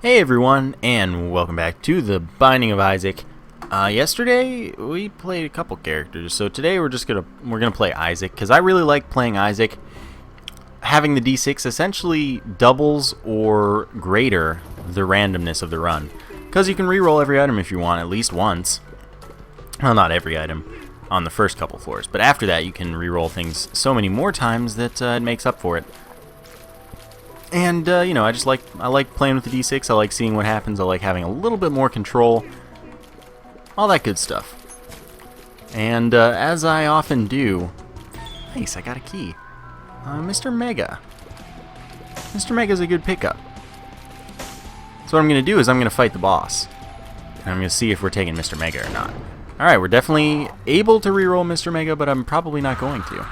Hey everyone, and welcome back to the Binding of Isaac. Yesterday we played a couple characters, so today we're gonna play Isaac because I really like playing Isaac. Having the D6 essentially doubles or greater the randomness of the run, because you can reroll every item if you want at least once. Well, not every item on the first couple floors, but after that you can reroll things so many more times that it makes up for it. And, you know, I like playing with the D6, I like seeing what happens, I like having a little bit more control, all that good stuff. And, as I often do, nice, I got a key. Mr. Mega. Mr. Mega's a good pickup. So what I'm going to do is I'm going to fight the boss. And I'm going to see if we're taking Mr. Mega or not. Alright, we're definitely able to reroll Mr. Mega, but I'm probably not going to.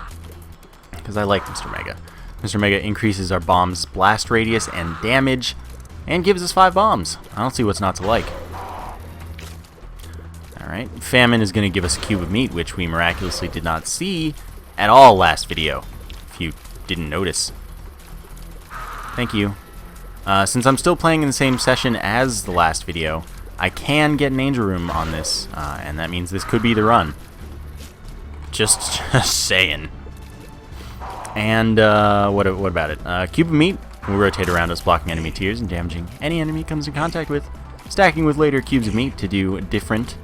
Because I like Mr. Mega. Mr. Mega increases our bomb's blast radius and damage, and gives us 5 bombs. I don't see what's not to like. Alright, Famine is going to give us a cube of meat, which we miraculously did not see at all last video, if you didn't notice. Thank you. Since I'm still playing in the same session as the last video, I can get an Angel Room on this, and that means this could be the run. Just saying. And, what about it? Cube of meat will rotate around us, blocking enemy tiers and damaging any enemy it comes in contact with, stacking with later cubes of meat to do different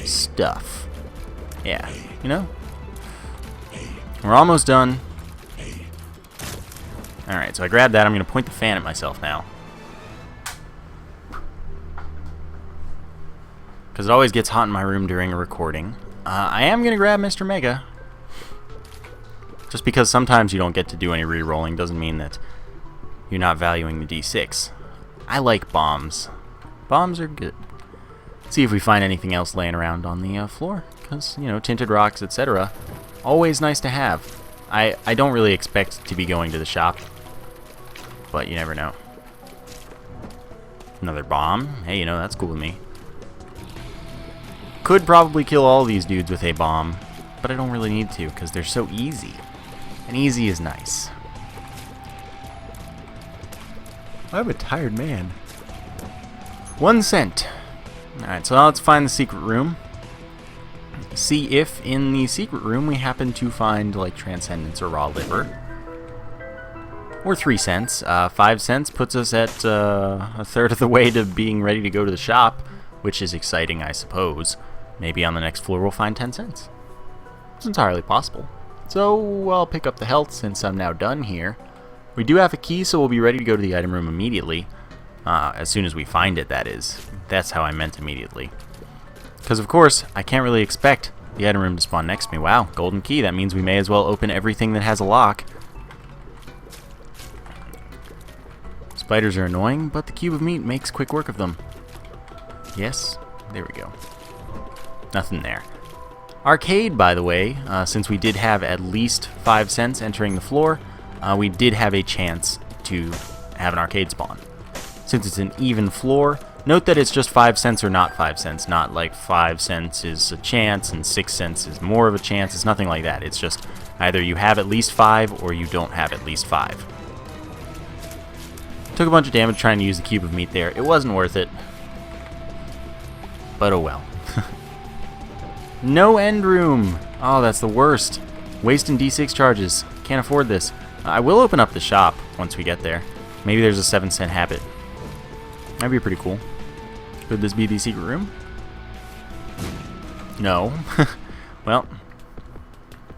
stuff. Yeah, you know? We're almost done. Alright, so I grabbed that. I'm going to point the fan at myself now. Because it always gets hot in my room during a recording. I am going to grab Mr. Mega. Just because sometimes you don't get to do any re-rolling doesn't mean that you're not valuing the D6. I like bombs. Bombs are good. Let's see if we find anything else laying around on the floor. Because, you know, tinted rocks, etc. Always nice to have. I don't really expect to be going to the shop. But you never know. Another bomb. Hey, you know, that's cool with me. Could probably kill all these dudes with a bomb. But I don't really need to because they're so easy. And easy is nice. I'm a tired man. 1 cent. Alright, so now let's find the secret room. See if in the secret room we happen to find, like, Transcendence or Raw Liver. Or 3 cents. 5 cents puts us at a third of the way to being ready to go to the shop, which is exciting, I suppose. Maybe on the next floor we'll find 10 cents. It's entirely possible. So I'll pick up the health since I'm now done here. We do have a key, so we'll be ready to go to the item room immediately. As soon as we find it, that is. That's how I meant immediately. Because, of course, I can't really expect the item room to spawn next to me. Wow, golden key. That means we may as well open everything that has a lock. Spiders are annoying, but the cube of meat makes quick work of them. Yes, there we go. Nothing there. Arcade, by the way, since we did have at least 5 cents entering the floor, we did have a chance to have an arcade spawn. Since it's an even floor, note that it's just 5 cents or not 5 cents, not like 5 cents is a chance and 6 cents is more of a chance. It's nothing like that. It's just either you have at least 5 or you don't have at least 5. Took a bunch of damage trying to use the cube of meat there. It wasn't worth it. But oh well. No end room! Oh, that's the worst. Wasting D6 charges. Can't afford this. I will open up the shop once we get there. Maybe there's a 7 cent habit. That'd be pretty cool. Could this be the secret room? No. Well,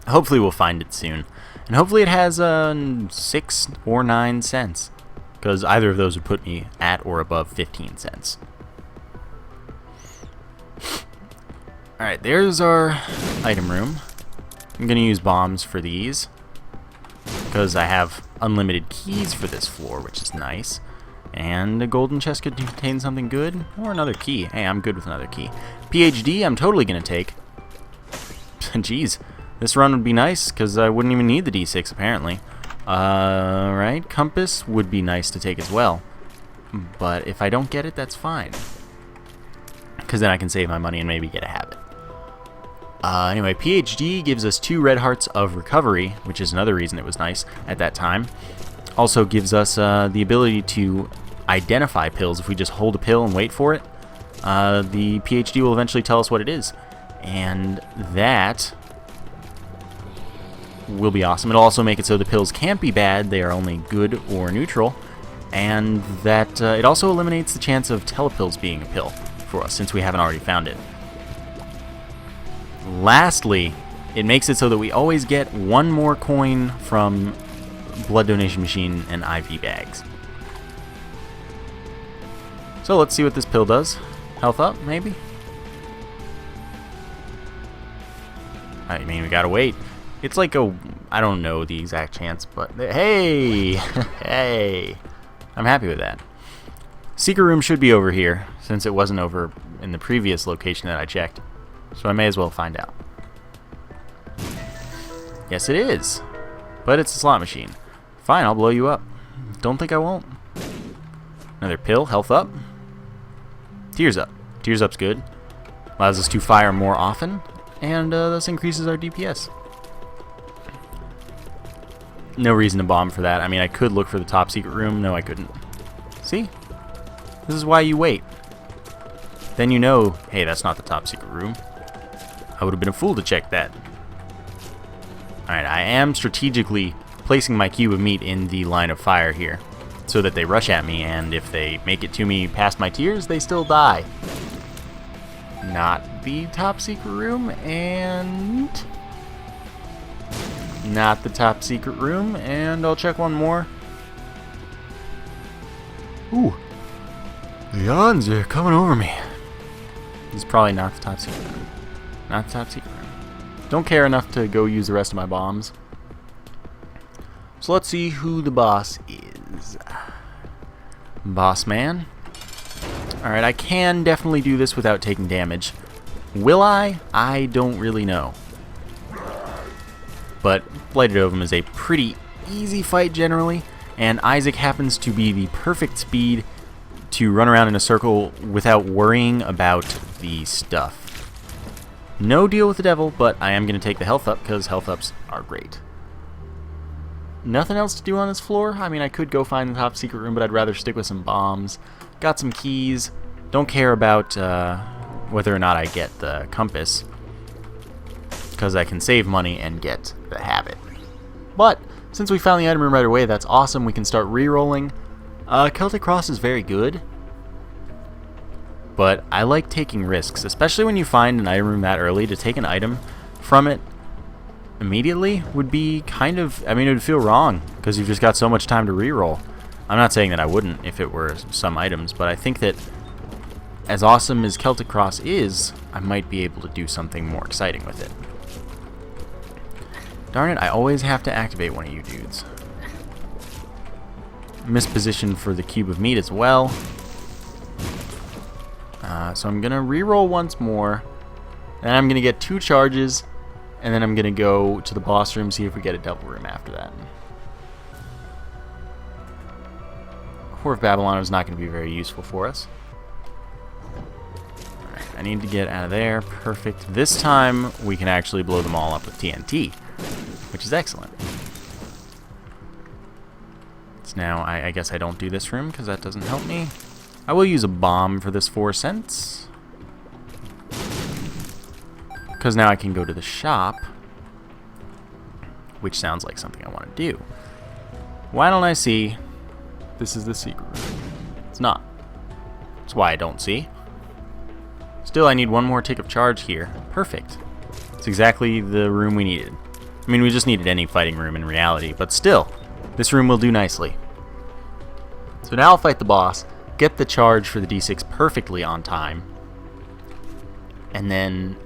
hopefully we'll find it soon. And hopefully it has 6 or 9 cents. Because either of those would put me at or above 15 cents. Alright, there's our item room. I'm going to use bombs for these, because I have unlimited keys for this floor, which is nice. And a golden chest could contain something good, or another key. Hey, I'm good with another key. PhD, I'm totally going to take. Jeez, this run would be nice, because I wouldn't even need the D6, apparently. Right, compass would be nice to take as well. But if I don't get it, that's fine. Because then I can save my money and maybe get a habit. Anyway, PhD gives us 2 red hearts of recovery, which is another reason it was nice at that time. Also gives us the ability to identify pills. If we just hold a pill and wait for it, the PhD will eventually tell us what it is. And that will be awesome. It'll also make it so the pills can't be bad, they are only good or neutral. And that it also eliminates the chance of telepills being a pill for us, since we haven't already found it. Lastly, it makes it so that we always get one more coin from blood donation machine and IV bags. So let's see what this pill does. Health up, maybe? I mean, we gotta wait. It's like a... I don't know the exact chance, but... Hey! Hey! I'm happy with that. Secret room should be over here, since it wasn't over in the previous location that I checked. So I may as well find out. Yes, it is. But it's a slot machine. Fine, I'll blow you up. Don't think I won't. Another pill. Health up. Tears up. Tears up's good. Allows us to fire more often, and thus increases our DPS. No reason to bomb for that. I mean, I could look for the top secret room. No, I couldn't. See? This is why you wait. Then you know, hey, that's not the top secret room. I would have been a fool to check that. Alright, I am strategically placing my cube of meat in the line of fire here, so that they rush at me, and if they make it to me past my tears, they still die. Not the top secret room, and... not the top secret room, and I'll check one more. Ooh. The yawns are coming over me. This is probably not the top secret room. Not the top secret room. Don't care enough to go use the rest of my bombs. So let's see who the boss is. Boss man. Alright, I can definitely do this without taking damage. Will I? I don't really know. But Blighted Ovum is a pretty easy fight generally, and Isaac happens to be the perfect speed to run around in a circle without worrying about the stuff. No deal with the devil, but I am going to take the health up because health ups are great. Nothing else to do on this floor. I mean, I could go find the top secret room, but I'd rather stick with some bombs. Got some keys. Don't care about whether or not I get the compass, because I can save money and get the habit. But since we found the item room right away, that's awesome. We can start re-rolling. Celtic Cross is very good, but I like taking risks, especially when you find an item room that early. To take an item from it immediately would be kind of, I mean, it would feel wrong because you've just got so much time to re-roll. I'm not saying that I wouldn't if it were some items, but I think that as awesome as Celtic Cross is, I might be able to do something more exciting with it. Darn it, I always have to activate one of you dudes. Mispositioned for the cube of meat as well. So I'm going to re-roll once more. Then I'm going to get 2 charges. And then I'm going to go to the boss room, see if we get a double room after that. Whore of Babylon is not going to be very useful for us. Alright, I need to get out of there. Perfect. This time we can actually blow them all up with TNT, which is excellent. So now I guess I don't do this room because that doesn't help me. I will use a bomb for this 4 cents. Because now I can go to the shop, which sounds like something I want to do. Why don't I see? This is the secret room. It's not. That's why I don't see. Still, I need one more tick of charge here. Perfect. It's exactly the room we needed. I mean, we just needed any fighting room in reality, but still, this room will do nicely. So now I'll fight the boss, get the charge for the D6 perfectly on time, and then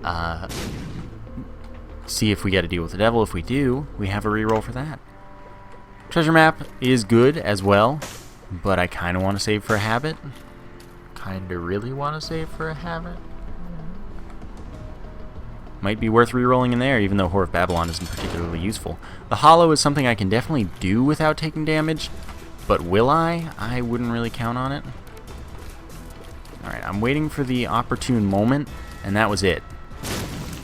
see if we get to deal with the devil. If we do, we have a reroll for that. Treasure map is good as well, but I kind of want to save for a habit. Kind of really want to save for a habit. Might be worth rerolling in there, even though Whore of Babylon isn't particularly useful. The Hollow is something I can definitely do without taking damage, but will I? I wouldn't really count on it. Alright, I'm waiting for the opportune moment, and that was it.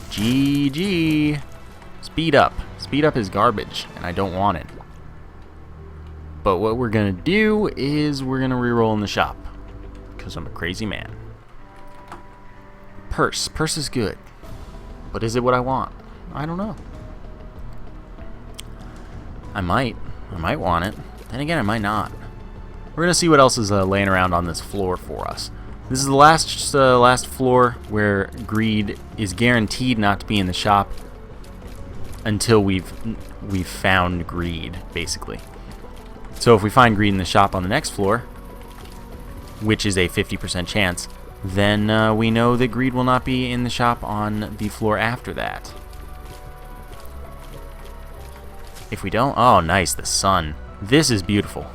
GG! Speed up. Speed up is garbage, and I don't want it. But what we're going to do is we're going to reroll in the shop. Because I'm a crazy man. Purse. Purse is good. But is it what I want? I don't know. I might want it. Then again, I might not. We're going to see what else is laying around on this floor for us. This is the last floor where greed is guaranteed not to be in the shop until we've found greed, basically. So if we find greed in the shop on the next floor, which is a 50% chance, then we know that greed will not be in the shop on the floor after that. If we don't... Oh, nice, the sun. This is beautiful.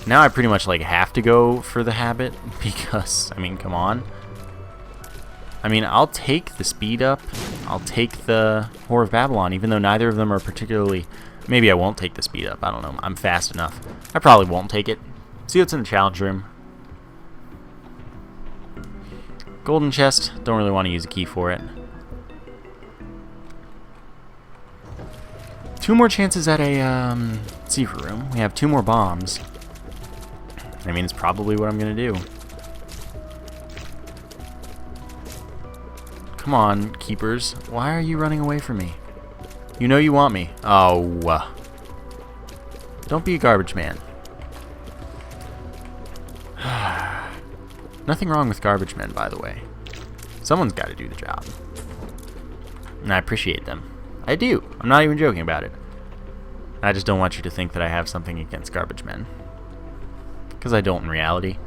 Now I pretty much, like, have to go for the habit, because, I mean, come on. I mean, I'll take the speed up. I'll take the Whore of Babylon, even though neither of them are particularly... Maybe I won't take the speed up. I don't know. I'm fast enough. I probably won't take it. See what's in the challenge room. Golden chest. Don't really want to use a key for it. 2 more chances at a secret room. We have 2 more bombs. I mean, it's probably what I'm going to do. Come on, keepers. Why are you running away from me? You know you want me. Oh. Don't be a garbage man. Nothing wrong with garbage men, by the way. Someone's got to do the job. And I appreciate them. I do. I'm not even joking about it. I just don't want you to think that I have something against garbage men. Because I don't in reality.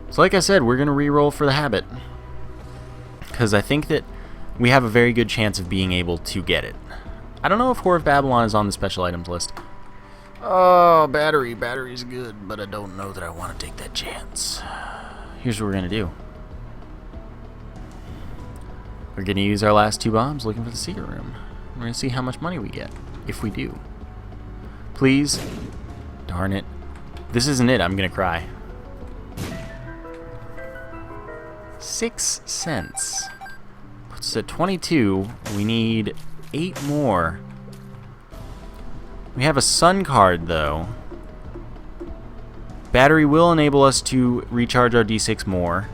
So like I said, we're going to re-roll for the habit. Because I think that we have a very good chance of being able to get it. I don't know if Whore of Babylon is on the special items list. Oh, battery. Battery's good, but I don't know that I want to take that chance. Here's what we're going to do. We're going to use our last 2 bombs looking for the secret room. We're going to see how much money we get, if we do. Please. Darn it. This isn't it. I'm going to cry. 6 cents. Puts us at 22. We need 8 more. We have a sun card, though. Battery will enable us to recharge our D6 more.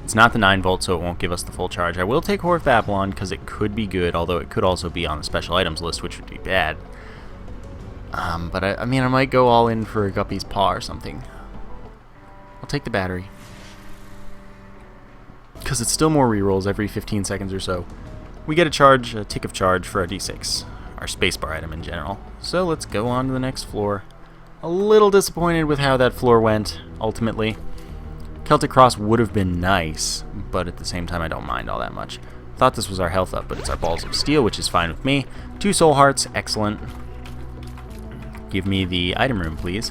It's not the 9 volt, so it won't give us the full charge. I will take Whore of Babylon because it could be good, although it could also be on the special items list, which would be bad. But I mean, I might go all in for a Guppy's Paw or something. I'll take the battery. Because it's still more rerolls every 15 seconds or so. We get a tick of charge for our D6, our spacebar item in general. So let's go on to the next floor. A little disappointed with how that floor went, ultimately. Celtic Cross would have been nice, but at the same time I don't mind all that much. Thought this was our health up, but it's our Balls of Steel, which is fine with me. 2 soul hearts, excellent. Give me the item room, please.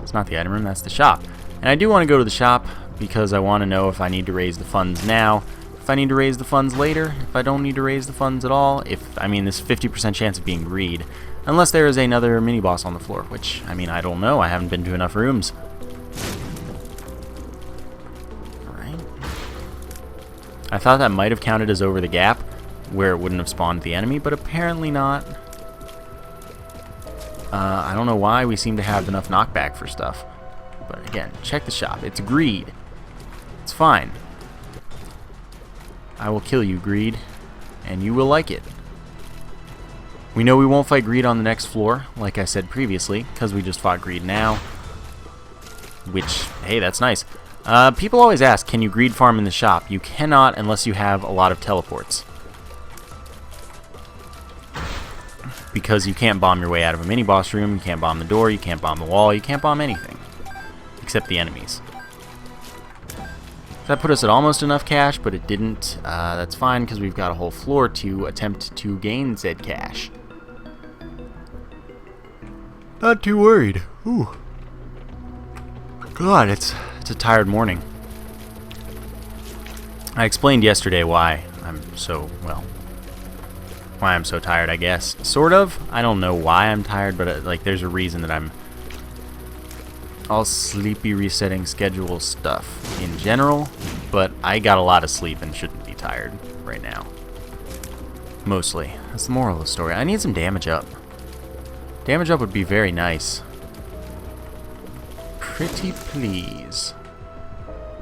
It's not the item room, that's the shop. And I do want to go to the shop because I want to know if I need to raise the funds now, if I need to raise the funds later, if I don't need to raise the funds at all, I mean, this 50% chance of being greed. Unless there is another mini-boss on the floor, which, I mean, I don't know. I haven't been to enough rooms. Alright. I thought that might have counted as over the gap, where it wouldn't have spawned the enemy, but apparently not. I don't know why we seem to have enough knockback for stuff. But again, check the shop. It's greed. It's fine. I will kill you, greed, and you will like it. We know we won't fight greed on the next floor, like I said previously, because we just fought greed now. Which, hey, that's nice. People always ask, can you greed farm in the shop? You cannot unless you have a lot of teleports. Because you can't bomb your way out of a mini-boss room, you can't bomb the door, you can't bomb the wall, you can't bomb anything. Except the enemies. That put us at almost enough cash, but it didn't. That's fine, because we've got a whole floor to attempt to gain said cash. Not too worried. Ooh. God, it's a tired morning. I explained yesterday why I'm so, well, why I'm so tired, I guess. Sort of. I don't know why I'm tired, but like there's a reason that I'm all sleepy, resetting schedule stuff in general, but I got a lot of sleep and shouldn't be tired right now. Mostly. That's the moral of the story. I need some damage up. Damage up would be very nice. Pretty please.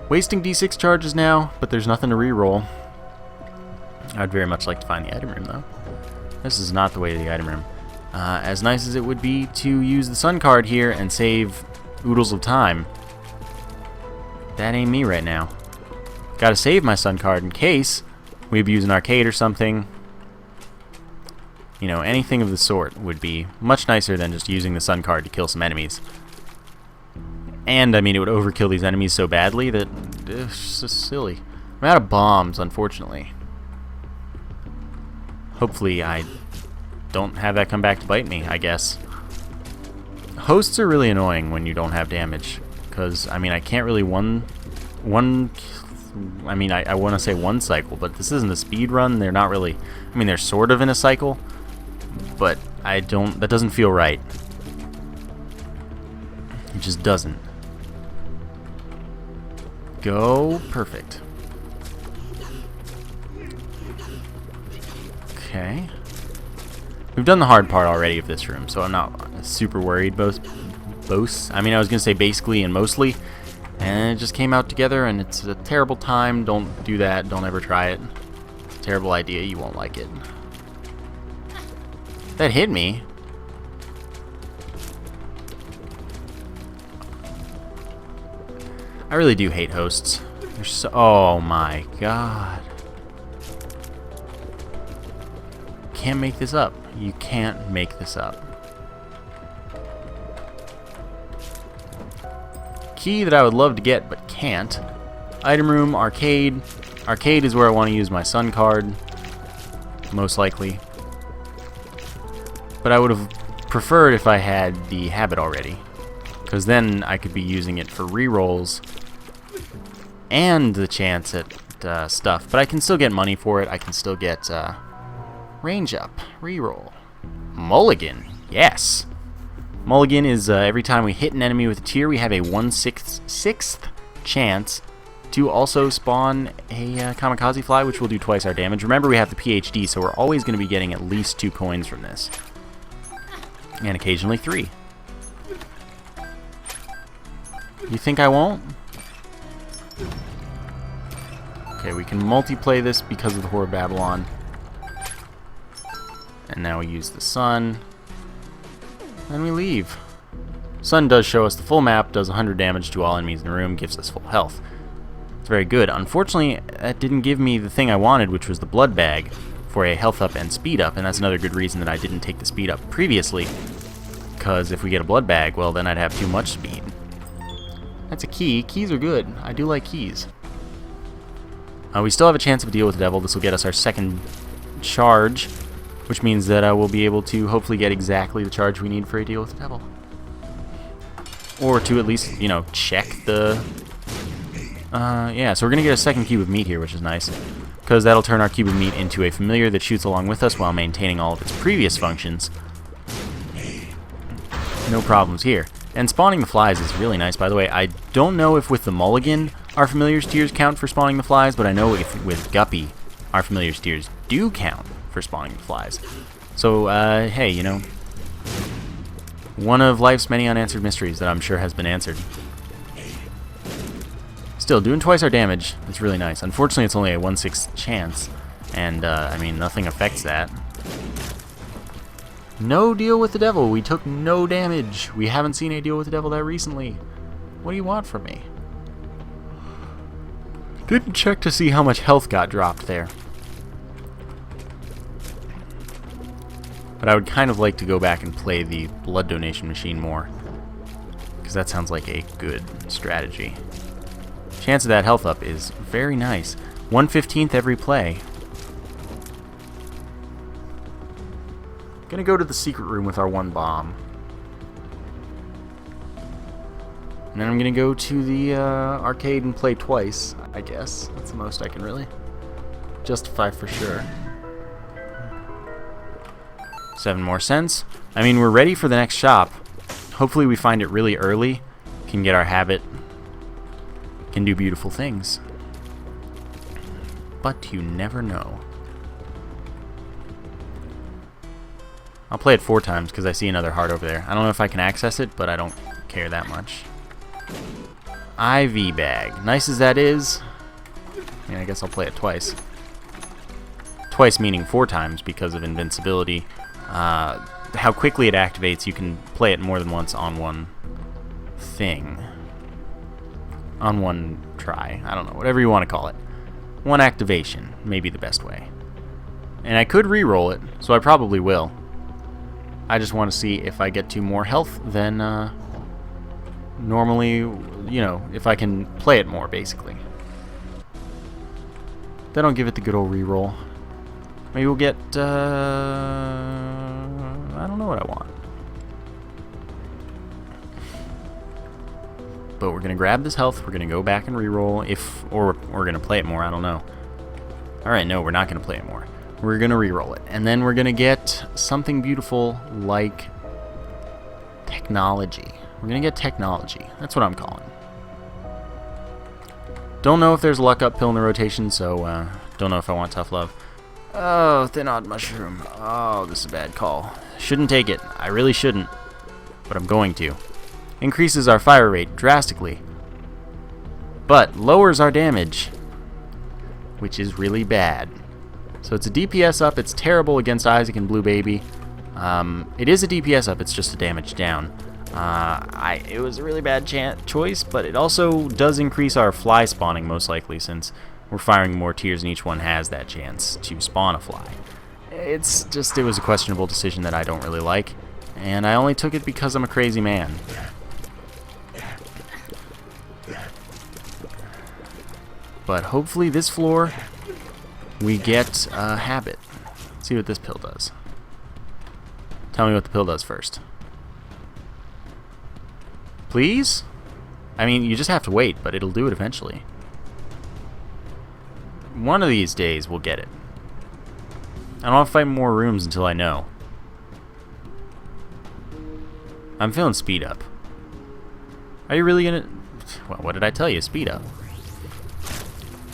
Wasting D6 charges now, but there's nothing to reroll. I'd very much like to find the item room, though. This is not the way to the item room. As nice as it would be to use the sun card here and save oodles of time, that ain't me right now. Gotta save my sun card in case we abuse an arcade or something. You know, anything of the sort would be much nicer than just using the sun card to kill some enemies. And, I mean, it would overkill these enemies so badly that it's just silly. I'm out of bombs, unfortunately. Hopefully I don't have that come back to bite me, I guess. Hosts are really annoying when you don't have damage. Because, I mean, I can't really I want to say one cycle, but this isn't a speed run. They're not really, I mean, they're sort of in a cycle, but that doesn't feel right. It just doesn't. Go. Perfect. Okay. We've done the hard part already of this room, so I'm not super worried. I was going to say basically and mostly, and it just came out together, and it's a terrible time. Don't do that. Don't ever try it. It's a terrible idea. You won't like it. That hit me. I really do hate hosts. They're so... Oh my god. Can't make this up. You can't make this up. Key that I would love to get but can't. Item room, arcade. Arcade is where I want to use my sun card, most likely. But I would have preferred if I had the habit already, because then I could be using it for rerolls and the chance at stuff. But I can still get money for it. I can still get range up, reroll. Mulligan, yes. Mulligan is every time we hit an enemy with a tier, we have a 1/6 chance to also spawn a kamikaze fly, which will do twice our damage. Remember, we have the PhD, so we're always going to be getting at least 2 coins from this. And occasionally 3. You think I won't? Okay, we can multiplay this because of the Whore of Babylon. And now we use the sun. And we leave. Sun does show us the full map, does 100 damage to all enemies in the room, gives us full health. It's very good. Unfortunately, that didn't give me the thing I wanted, which was the blood bag for a health up and speed up, and that's another good reason that I didn't take the speed up previously, because if we get a blood bag, well, then I'd have too much speed. That's a key. Keys are good. I do like keys. We still have a chance of a deal with the devil. This will get us our second charge, which means that we'll be able to hopefully get exactly the charge we need for a deal with the devil. Or to at least, you know, check the... yeah, so we're going to get a second cube of meat here, which is nice, because that'll turn our cube of meat into a familiar that shoots along with us while maintaining all of its previous functions. No problems here. And spawning the flies is really nice, by the way. I don't know if with the mulligan our familiar's tiers count for spawning the flies, but I know if with Guppy our familiar's tiers do count for spawning the flies. So, hey, you know, one of life's many unanswered mysteries that I'm sure has been answered. Still, doing twice our damage, it's really nice. Unfortunately, it's only a 1/6 chance, and, I mean, nothing affects that. No deal with the devil. We took no damage. We haven't seen a deal with the devil that recently. What do you want from me? Didn't check to see how much health got dropped there. But I would kind of like to go back and play the blood donation machine more, because that sounds like a good strategy. Chance of that health up is very nice. 1/15 every play. Gonna go to the secret room with our 1 bomb. And then I'm gonna go to the arcade and play twice, I guess. That's the most I can really justify for sure. 7 more cents. I mean, we're ready for the next shop. Hopefully we find it really early, can get our habit, can do beautiful things. But you never know. I'll play it 4 times because I see another heart over there. I don't know if I can access it, but I don't care that much. IV bag. Nice as that is, I mean, I guess I'll play it twice. Twice meaning 4 times because of invincibility. How quickly it activates, you can play it more than once on one thing. On one try. I don't know, whatever you want to call it. One activation may be the best way. And I could re-roll it, so I probably will. I just want to see if I get to more health than normally, you know, if I can play it more, basically. Then I'll give it the good old re-roll. Maybe we'll get, I don't know what I want. But we're going to grab this health, we're going to go back and re-roll, or we're going to play it more, I don't know. Alright, no, we're not going to play it more. We're going to re-roll it. And then we're going to get something beautiful like technology. We're going to get technology. That's what I'm calling. Don't know if there's a luck up pill in the rotation, so don't know if I want tough love. Oh, thin odd mushroom. Oh, this is a bad call. Shouldn't take it. I really shouldn't. But I'm going to. Increases our fire rate drastically. But lowers our damage, which is really bad. So it's a DPS up. It's terrible against Isaac and Blue Baby. It is a DPS up. It's just a damage down. It was a really bad choice, but it also does increase our fly spawning most likely since we're firing more tiers and each one has that chance to spawn a fly. It was a questionable decision that I don't really like, and I only took it because I'm a crazy man. But hopefully this floor we get a habit. Let's see what this pill does. Tell me what the pill does first. Please? I mean, you just have to wait, but it'll do it eventually. One of these days we'll get it. I don't want to fight more rooms until I know. I'm feeling speed up. Are you really gonna... Well, what did I tell you? Speed up.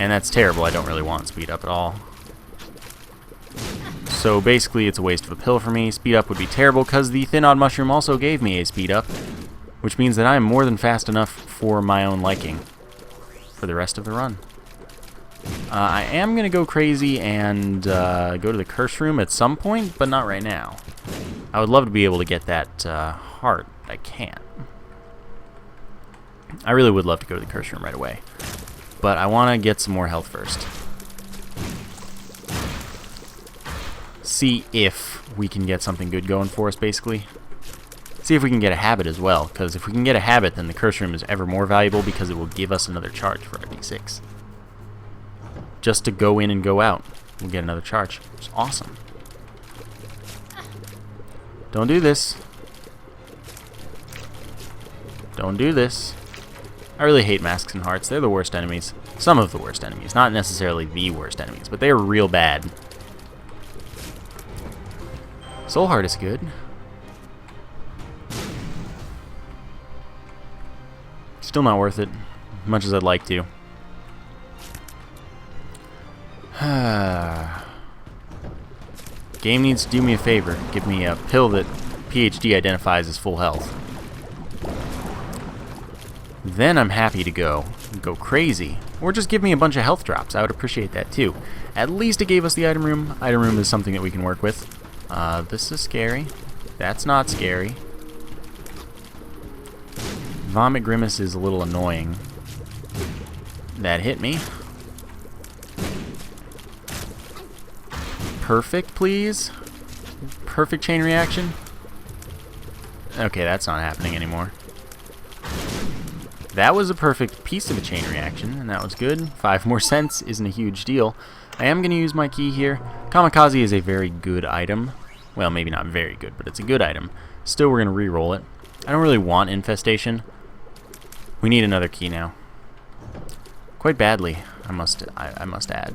And that's terrible. I don't really want speed up at all. So basically it's a waste of a pill for me. Speed up would be terrible because the thin odd mushroom also gave me a speed up, which means that I am more than fast enough for my own liking for the rest of the run. I am going to go crazy and go to the curse room at some point, but not right now. I would love to be able to get that heart. I can't. I really would love to go to the curse room right away. But I want to get some more health first. See if we can get something good going for us, basically. See if we can get a habit as well, because if we can get a habit, then the curse room is ever more valuable because it will give us another charge for our D6. Just to go in and go out, we'll get another charge. It's awesome. Don't do this. Don't do this. I really hate masks and hearts. They're the worst enemies. Some of the worst enemies. Not necessarily the worst enemies, but they're real bad. Soul Heart is good. Still not worth it, much as I'd like to. Game needs to do me a favor. Give me a pill that PhD identifies as full health. Then I'm happy to go crazy. Or just give me a bunch of health drops. I would appreciate that too. At least it gave us the item room. Item room is something that we can work with. This is scary. That's not scary. Vomit Grimace is a little annoying. That hit me. Perfect, please. Perfect chain reaction. Okay, that's not happening anymore. That was a perfect piece of a chain reaction, and that was good. 5 more cents isn't a huge deal. I am going to use my key here. Kamikaze is a very good item. Well, maybe not very good, but it's a good item. Still, we're going to re-roll it. I don't really want Infestation. We need another key now. Quite badly, I must add.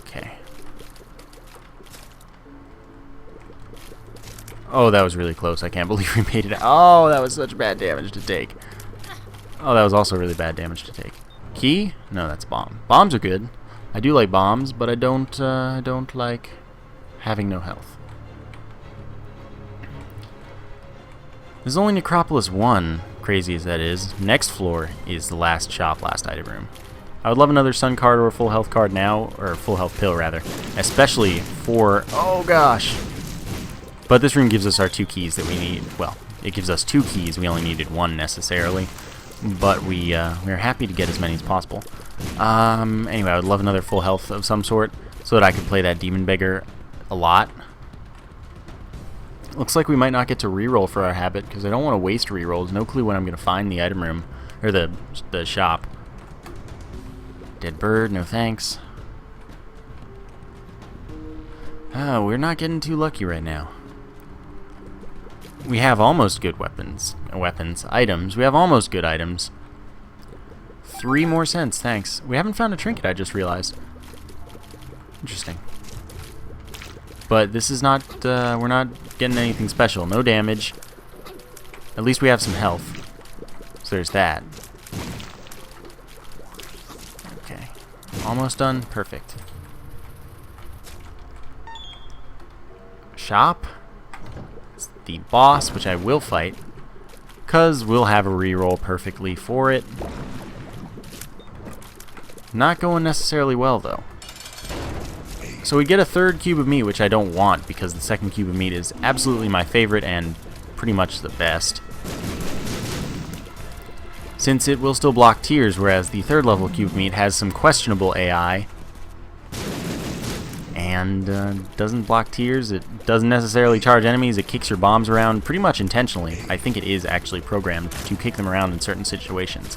Okay. Oh, that was really close. I can't believe we made it. Oh, that was such bad damage to take. Oh, that was also really bad damage to take. Key? No, that's bomb. Bombs are good. I do like bombs, but I don't like having no health. There's only Necropolis 1, crazy as that is. Next floor is the last shop, last item room. I would love another sun card or a full health card now, or a full health pill rather, especially for, oh gosh. But this room gives us our 2 keys that we need. Well, it gives us 2 keys, we only needed 1 necessarily. But we're happy to get as many as possible. Anyway, I would love another full health of some sort, so that I could play that Demon Beggar a lot. Looks like we might not get to reroll for our habit, because I don't want to waste rerolls. No clue when I'm going to find the item room, or the shop. Dead bird, no thanks. Oh, we're not getting too lucky right now. We have almost good items. We have almost good items. 3 more cents, thanks. We haven't found a trinket, I just realized. Interesting. But this is not, we're not getting anything special. No damage. At least we have some health. So there's that. Okay. Almost done. Perfect. Shop. It's the boss, which I will fight. Because we'll have a reroll perfectly for it. Not going necessarily well, though. So we get a 3rd cube of meat, which I don't want, because the 2nd cube of meat is absolutely my favorite and pretty much the best. Since it will still block tears, whereas the 3rd level cube of meat has some questionable AI. And doesn't block tears, it doesn't necessarily charge enemies, it kicks your bombs around pretty much intentionally. I think it is actually programmed to kick them around in certain situations.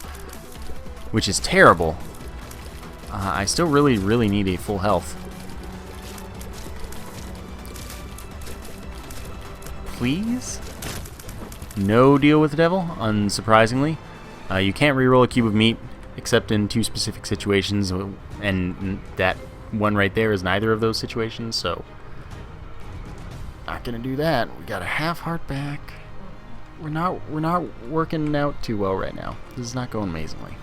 Which is terrible. I still really need a full health. Please? No deal with the devil, unsurprisingly. You can't reroll a cube of meat except in 2 specific situations, and that one right there is neither of those situations, so not gonna do that. We got a half heart back. We're not working out too well right now. This is not going amazingly.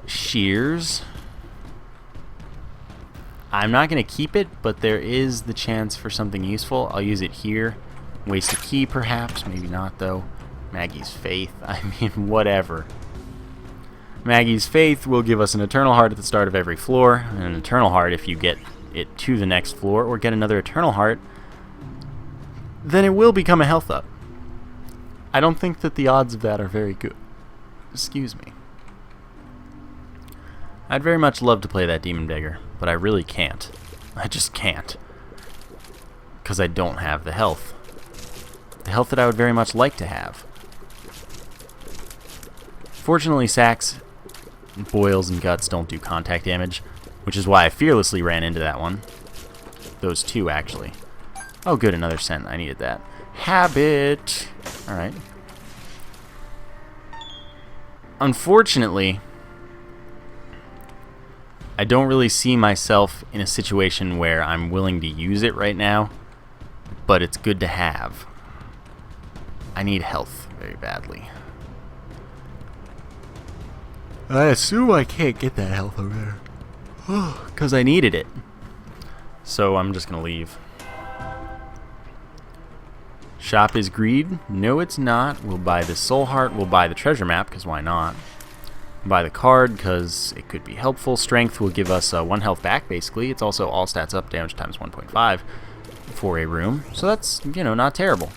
Shears. I'm not going to keep it, but there is the chance for something useful. I'll use it here. Waste a key, perhaps. Maybe not, though. Maggie's Faith. I mean, whatever. Maggie's Faith will give us an Eternal Heart at the start of every floor, and an Eternal Heart if you get it to the next floor, or get another Eternal Heart. Then it will become a health up. I don't think that the odds of that are very good. Excuse me. I'd very much love to play that Demon Beggar, but I really can't. I just can't. Because I don't have the health. The health that I would very much like to have. Fortunately, sacks, boils, and guts don't do contact damage, which is why I fearlessly ran into that one. Those 2, actually. Oh, good, another cent. I needed that. Habit! Alright. Unfortunately, I don't really see myself in a situation where I'm willing to use it right now, but it's good to have. I need health very badly. I assume I can't get that health over there. Because I needed it. So I'm just going to leave. Shop is greed. No, it's not. We'll buy the soul heart. We'll buy the treasure map, because why not? Buy the card because it could be helpful. Strength will give us 1 health back, basically. It's also all stats up, damage times 1.5 for a room. So that's, you know, not terrible.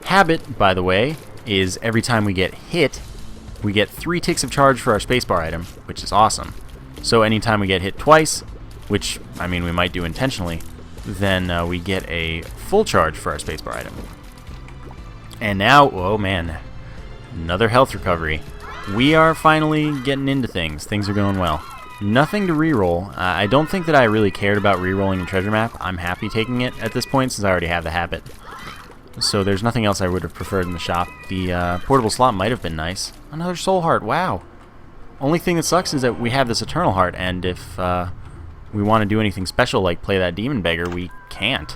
Habit, by the way, is every time we get hit, we get 3 ticks of charge for our spacebar item, which is awesome. So anytime we get hit twice, which, I mean, we might do intentionally, then we get a full charge for our spacebar item. And now, oh man, another health recovery. We are finally getting into things. Things are going well. Nothing to reroll. I don't think that I really cared about rerolling the treasure map. I'm happy taking it at this point since I already have the habit. So there's nothing else I would have preferred in the shop. The portable slot might have been nice. Another soul heart. Wow. Only thing that sucks is that we have this eternal heart, and if we want to do anything special like play that demon beggar, we can't.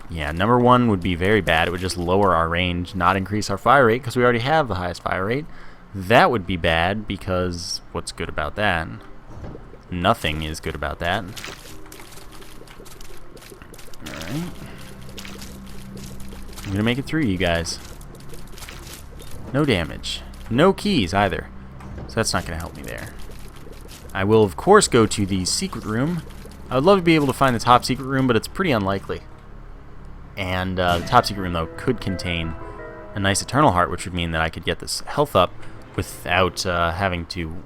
Yeah, number 1 would be very bad. It would just lower our range, not increase our fire rate, because we already have the highest fire rate. That would be bad, because what's good about that? Nothing is good about that. Alright. I'm gonna make it through, you guys. No damage. No keys, either. So that's not gonna help me there. I will, of course, go to the secret room. I would love to be able to find the top secret room, but it's pretty unlikely. And the top secret room, though, could contain a nice Eternal Heart, which would mean that I could get this health up without having to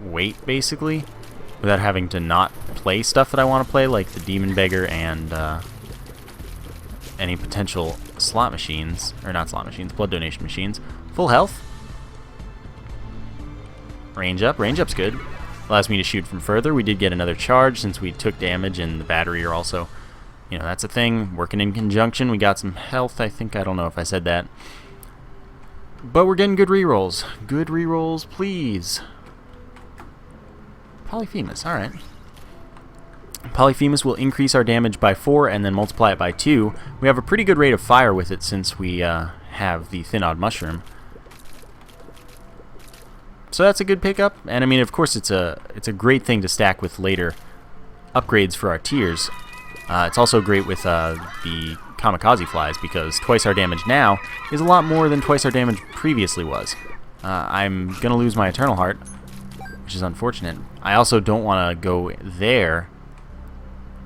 wait, basically. Without having to not play stuff that I want to play, like the Demon Beggar and any potential slot machines. Or not slot machines, blood donation machines. Full health. Range up. Range up's good. Allows me to shoot from further. We did get another charge since we took damage, and the battery are also, you know, that's a thing. Working in conjunction. We got some health, I think. I don't know if I said that. But we're getting good rerolls. Good rerolls, please. Polyphemus, alright. Polyphemus will increase our damage by 4 and then multiply it by 2. We have a pretty good rate of fire with it since we have the Thin Odd Mushroom. So that's a good pickup, and I mean, of course, it's a great thing to stack with later upgrades for our tiers. It's also great with the Kamikaze Flies, because twice our damage now is a lot more than twice our damage previously was. I'm gonna lose my Eternal Heart, which is unfortunate. I also don't want to go there.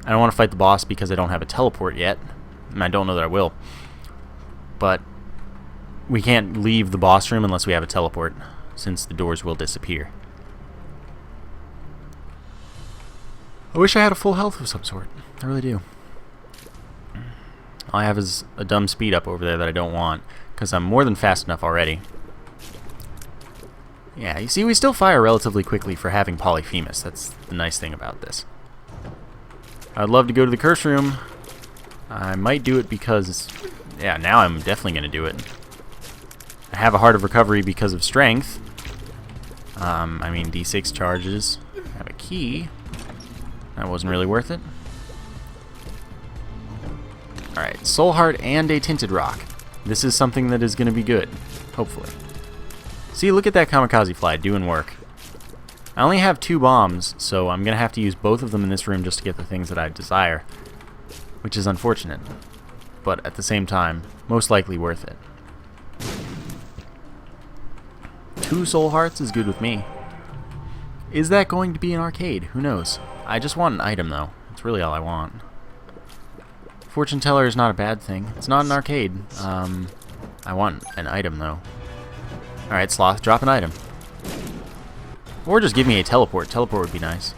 I don't want to fight the boss because I don't have a teleport yet, and I don't know that I will. But we can't leave the boss room unless we have a teleport, since the doors will disappear. I wish I had a full health of some sort. I really do. All I have is a dumb speed up over there that I don't want, because I'm more than fast enough already. Yeah, you see, we still fire relatively quickly for having Polyphemus. That's the nice thing about this. I'd love to go to the curse room. I might do it because, yeah, now I'm definitely going to do it. I have a Heart of Recovery because of strength. I mean, D6 charges. I have a key. That wasn't really worth it. Alright, Soul Heart and a Tinted Rock. This is something that is going to be good, hopefully. See, look at that Kamikaze Fly doing work. I only have 2 bombs, so I'm going to have to use both of them in this room just to get the things that I desire, which is unfortunate, but at the same time, most likely worth it. 2 Soul Hearts is good with me. Is that going to be an arcade? Who knows? I just want an item, though. That's really all I want. Fortune Teller is not a bad thing. It's not an arcade. I want an item, though. Alright, Sloth, drop an item. Or just give me a teleport. Teleport would be nice.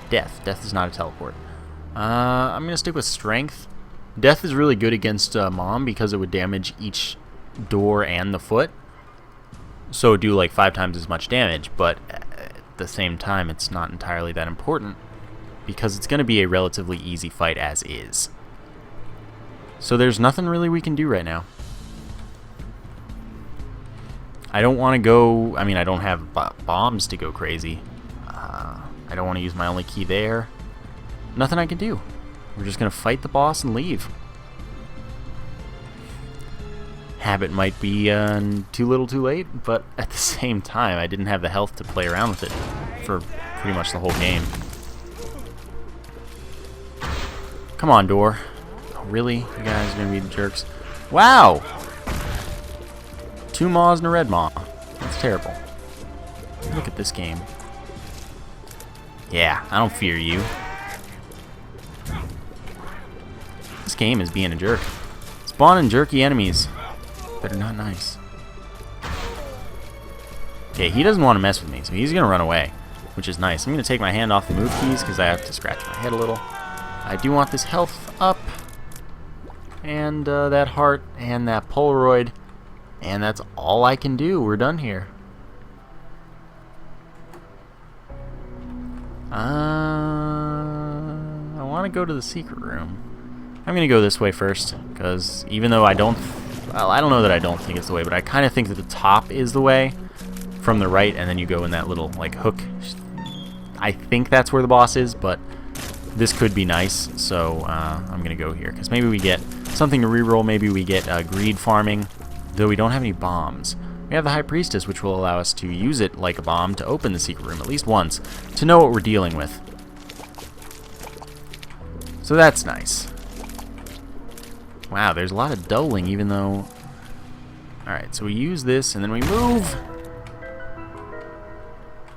Death. Death is not a teleport. I'm going to stick with Strength. Death is really good against Mom because it would damage each door and the foot. So it would do like 5 times as much damage, but at the same time it's not entirely that important because it's going to be a relatively easy fight as is. So there's nothing really we can do right now. I don't want to go, I mean, I don't have bombs to go crazy. I don't want to use my only key there. Nothing I can do. We're just going to fight the boss and leave. Habit might be too little too late, but at the same time, I didn't have the health to play around with it for pretty much the whole game. Come on, door. Oh, really? You guys are going to be the jerks? Wow! 2 maws and a red maw. That's terrible. Look at this game. Yeah, I don't fear you. This game is being a jerk. Spawning jerky enemies that are not nice. Okay, he doesn't want to mess with me, so he's going to run away, which is nice. I'm going to take my hand off the move keys because I have to scratch my head a little. I do want this health up, and that heart, and that Polaroid. And that's all I can do. We're done here. I want to go to the secret room. I'm going to go this way first, because even though I don't... Well, I don't know that I don't think it's the way, but I kind of think that the top is the way from the right, and then you go in that little, like, hook. I think that's where the boss is, but this could be nice, so I'm going to go here, because maybe we get something to reroll. Maybe we get greed farming. though we don't have any bombs. We have the High Priestess, which will allow us to use it like a bomb to open the secret room at least once, to know what we're dealing with. So that's nice. Wow, there's a lot of doubling, even though... Alright, so we use this, and then we move.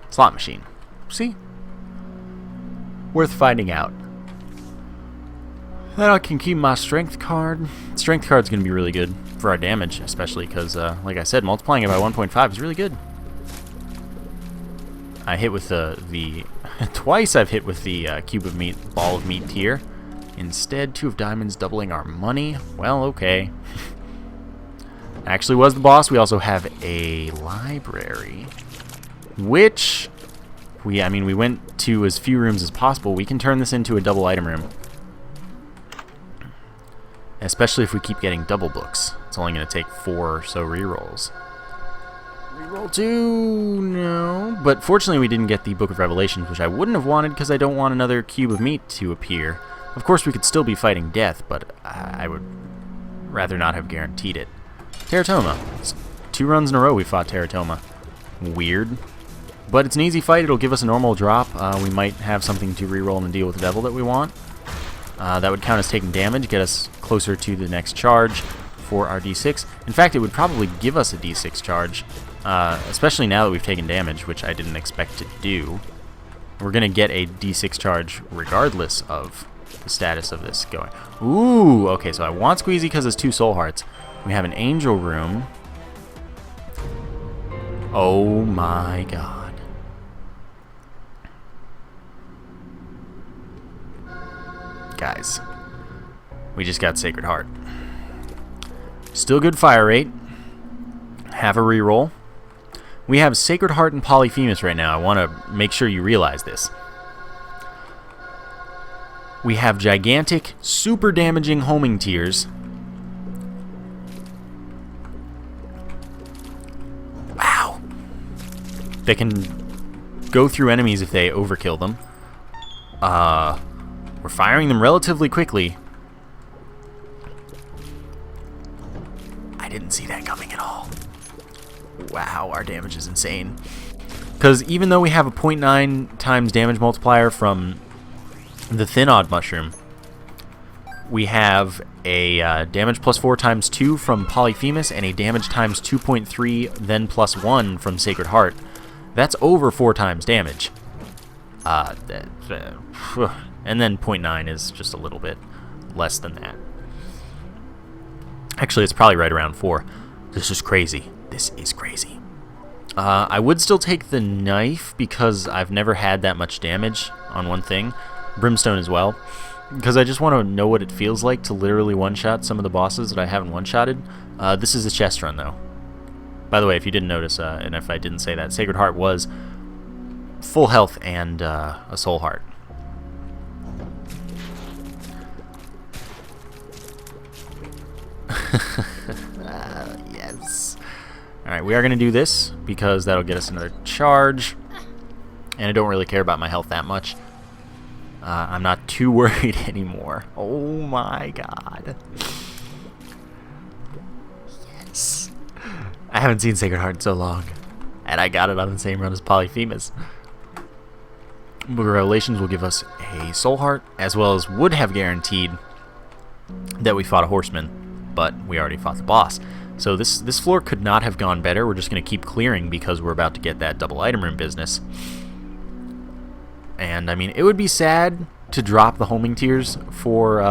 Slot machine. See? Worth finding out. Then I can keep my strength card. Strength card's going to be really good for our damage, especially because, like I said, multiplying it by 1.5 is really good. I hit with the twice I've hit with the cube of meat, ball of meat tier. Instead, 2 of diamonds doubling our money. Well, okay. Actually was the boss. We also have a library, which we went to as few rooms as possible. We can turn this into a double item room, especially if we keep getting double books. It's only going to take 4 or so rerolls. Reroll 2, no. But fortunately, we didn't get the Book of Revelations, which I wouldn't have wanted because I don't want another cube of meat to appear. Of course, we could still be fighting death, but I would rather not have guaranteed it. Teratoma. It's 2 runs in a row we fought Teratoma. Weird. But it's an easy fight. It'll give us a normal drop. We might have something to reroll and deal with the devil that we want. That would count as taking damage, get us closer to the next charge for our d6. In fact, it would probably give us a d6 charge, especially now that we've taken damage, which I didn't expect to do. We're going to get a d6 charge regardless of the status of this going. Ooh, okay, so I want Squeezy because it's 2 soul hearts. We have an angel room. Oh my god. Guys, we just got Sacred Heart. Still good fire rate. Have a reroll. We have Sacred Heart and Polyphemus right now. I want to make sure you realize this. We have gigantic, super damaging homing tears. Wow. They can go through enemies if they overkill them. We're firing them relatively quickly. I didn't see that coming at all. Wow, our damage is insane. Because even though we have a 0.9 times damage multiplier from the Thin Odd Mushroom, we have a damage plus 4 times 2 from Polyphemus and a damage times 2.3 then plus 1 from Sacred Heart. That's over 4 times damage. And then 0.9 is just a little bit less than that. Actually, it's probably right around 4. This is crazy. This is crazy. I would still take the knife because I've never had that much damage on one thing. Brimstone as well. Because I just want to know what it feels like to literally one-shot some of the bosses that I haven't one-shotted. This is a chest run, though. By the way, if you didn't notice, and if I didn't say that, Sacred Heart was full health and a soul heart. Yes. Alright, we are going to do this because that'll get us another charge. And I don't really care about my health that much. I'm not too worried anymore. Oh my god. Yes. I haven't seen Sacred Heart in so long. And I got it on the same run as Polyphemus. Book of Revelations will give us a soul heart, as well as would have guaranteed that we fought a horseman, but we already fought the boss. So this floor could not have gone better. We're just going to keep clearing because we're about to get that double item room business. And, I mean, it would be sad to drop the homing tears for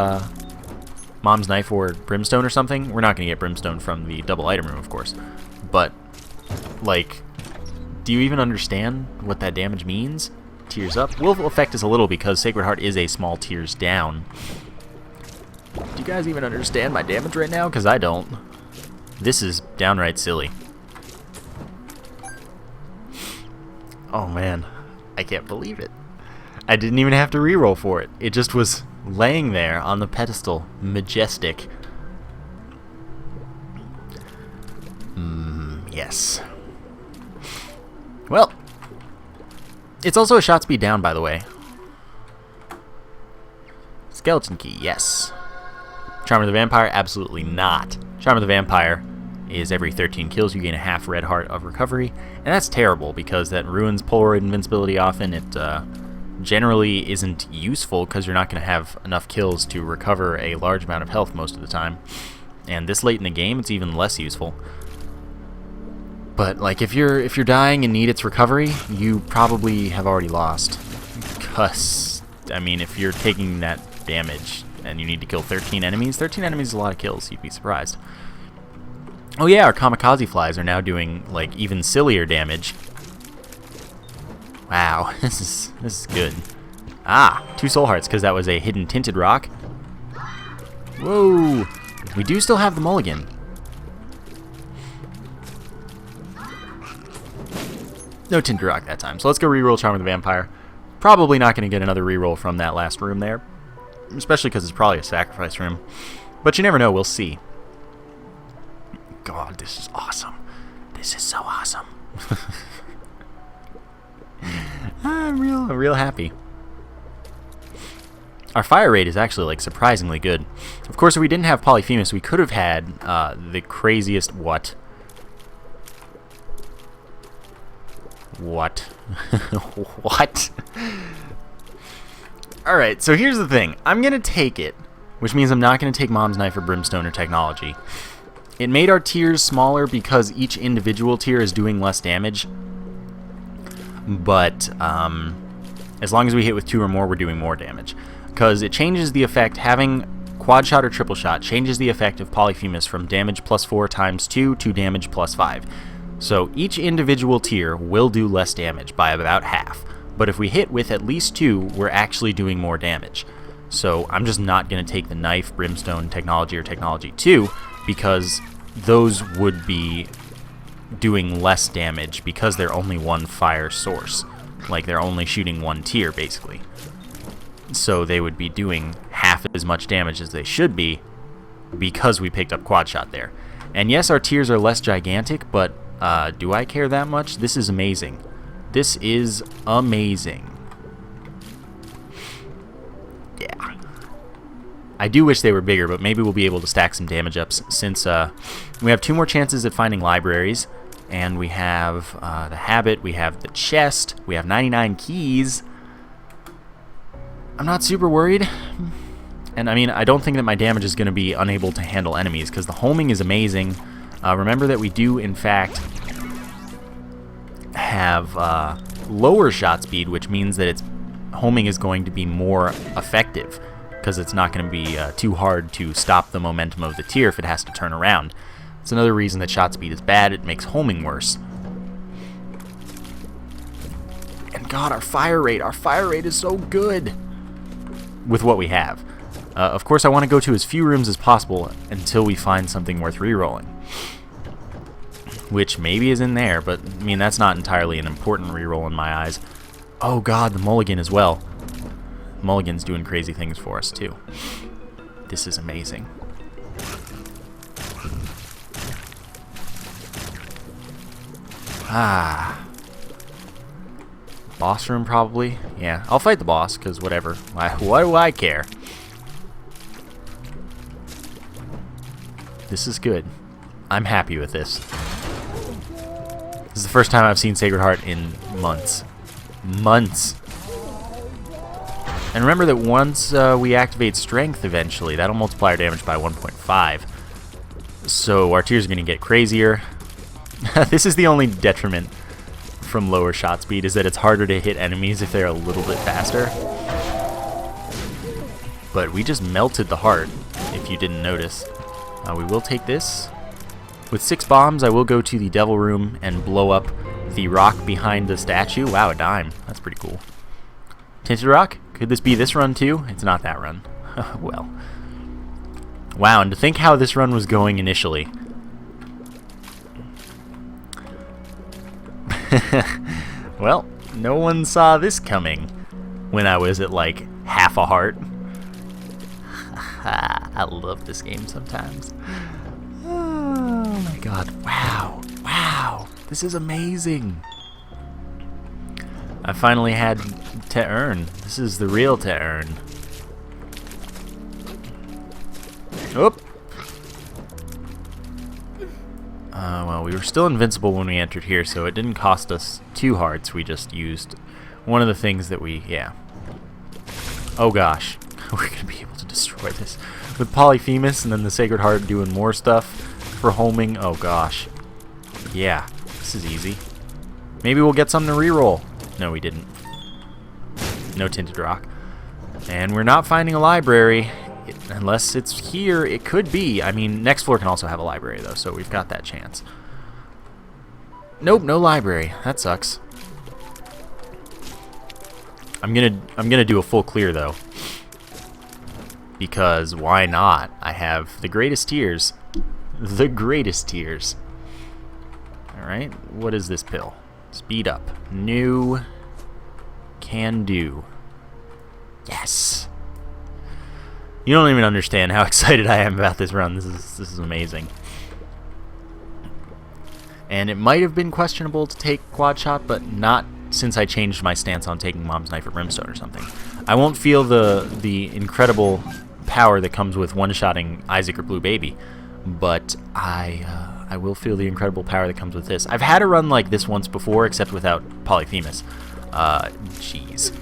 Mom's Knife or Brimstone or something. We're not going to get Brimstone from the double item room, of course. But, like, do you even understand what that damage means? Tears up will affect us a little because Sacred Heart is a small tears down. Do you guys even understand my damage right now? Because I don't. This is downright silly. Oh, man. I can't believe it. I didn't even have to reroll for it. It just was laying there on the pedestal. Majestic. Yes. Well, it's also a shot speed down, by the way. Skeleton key, yes. Charm of the Vampire, absolutely not. Charm of the Vampire is every 13 kills you gain a half red heart of recovery, and that's terrible because that ruins Polaroid invincibility often. It generally isn't useful because you're not going to have enough kills to recover a large amount of health most of the time, and this late in the game it's even less useful. But like if you're dying and need its recovery, you probably have already lost, because I mean if you're taking that damage and you need to kill 13 enemies is a lot of kills. You'd be surprised. Oh yeah, our kamikaze flies are now doing like even sillier damage. Wow, this is good. Ah, 2 soul hearts because that was a hidden tinted rock. Whoa, we do still have the mulligan. No tinted rock that time, so let's go reroll Charm of the Vampire. Probably not going to get another reroll from that last room there, especially because it's probably a sacrifice room. But you never know, we'll see. God, this is awesome. This is so awesome. I'm real happy. Our fire rate is actually like surprisingly good. Of course, if we didn't have Polyphemus, we could have had the craziest what? What? Alright, so here's the thing. I'm going to take it, which means I'm not going to take Mom's Knife or Brimstone or Technology. It made our tiers smaller because each individual tier is doing less damage. But as long as we hit with 2 or more, we're doing more damage. Because it changes the effect, having quad shot or triple shot changes the effect of Polyphemus from damage +4 times 2 to damage +5. So each individual tier will do less damage by about half. But if we hit with at least 2, we're actually doing more damage. So I'm just not going to take the Knife, Brimstone, Technology, or Technology 2, because those would be doing less damage because they're only one fire source. Like, they're only shooting one tier, basically. So they would be doing half as much damage as they should be because we picked up quad shot there. And yes, our tiers are less gigantic, but do I care that much? This is amazing. This is amazing. Yeah. I do wish they were bigger, but maybe we'll be able to stack some damage ups since we have 2 more chances at finding libraries, and we have the habit, we have the chest, we have 99 keys. I'm not super worried. And I mean, I don't think that my damage is going to be unable to handle enemies, because the homing is amazing. Remember that we do, in fact, have lower shot speed, which means that its homing is going to be more effective, because it's not going to be too hard to stop the momentum of the tier if it has to turn around. It's another reason that shot speed is bad. It makes homing worse. And God, our fire rate is so good with what we have. Of course, I want to go to as few rooms as possible until we find something worth rerolling, which maybe is in there, but I mean, that's not entirely an important reroll in my eyes. Oh God, the mulligan as well. Mulligan's doing crazy things for us too. This is amazing. Ah. Boss room probably. Yeah, I'll fight the boss, because whatever. What do I care? This is good. I'm happy with this. This is the first time I've seen Sacred Heart in months. Months. And remember that once we activate Strength eventually, that'll multiply our damage by 1.5. So our tiers are going to get crazier. This is the only detriment from lower shot speed, is that it's harder to hit enemies if they're a little bit faster. But we just melted the heart, if you didn't notice. We will take this. With 6 bombs, I will go to the Devil Room and blow up the rock behind the statue. Wow, a dime. That's pretty cool. Tinted rock? Could this be this run too? It's not that run. Well. Wow, and to think how this run was going initially. Well, no one saw this coming when I was at like half a heart. I love this game sometimes. Oh my God, wow, wow, this is amazing. I finally had to earn. This is the real to earn. Oop. Well, we were still invincible when we entered here, so it didn't cost us 2 hearts. We just used one of the things that yeah. Oh gosh, we're going to be able to destroy this. With Polyphemus and then the Sacred Heart doing more stuff for homing. Oh gosh. Yeah, this is easy. Maybe we'll get something to reroll. No, we didn't. No Tinted Rock. And we're not finding a library. Unless it's here, it could be. I mean, next floor can also have a library, though, so we've got that chance. Nope, no library. That sucks. I'm gonna do a full clear, though. Because why not? I have the greatest tears. The greatest tears. Alright, what is this pill? Speed up. New. Can do. Yes. You don't even understand how excited I am about this run. This is amazing. And it might have been questionable to take quad shot, but not since I changed my stance on taking Mom's Knife or Brimstone or something. I won't feel the incredible power that comes with one-shotting Isaac or Blue Baby, but I will feel the incredible power that comes with this. I've had a run like this once before, except without Polyphemus. Jeez.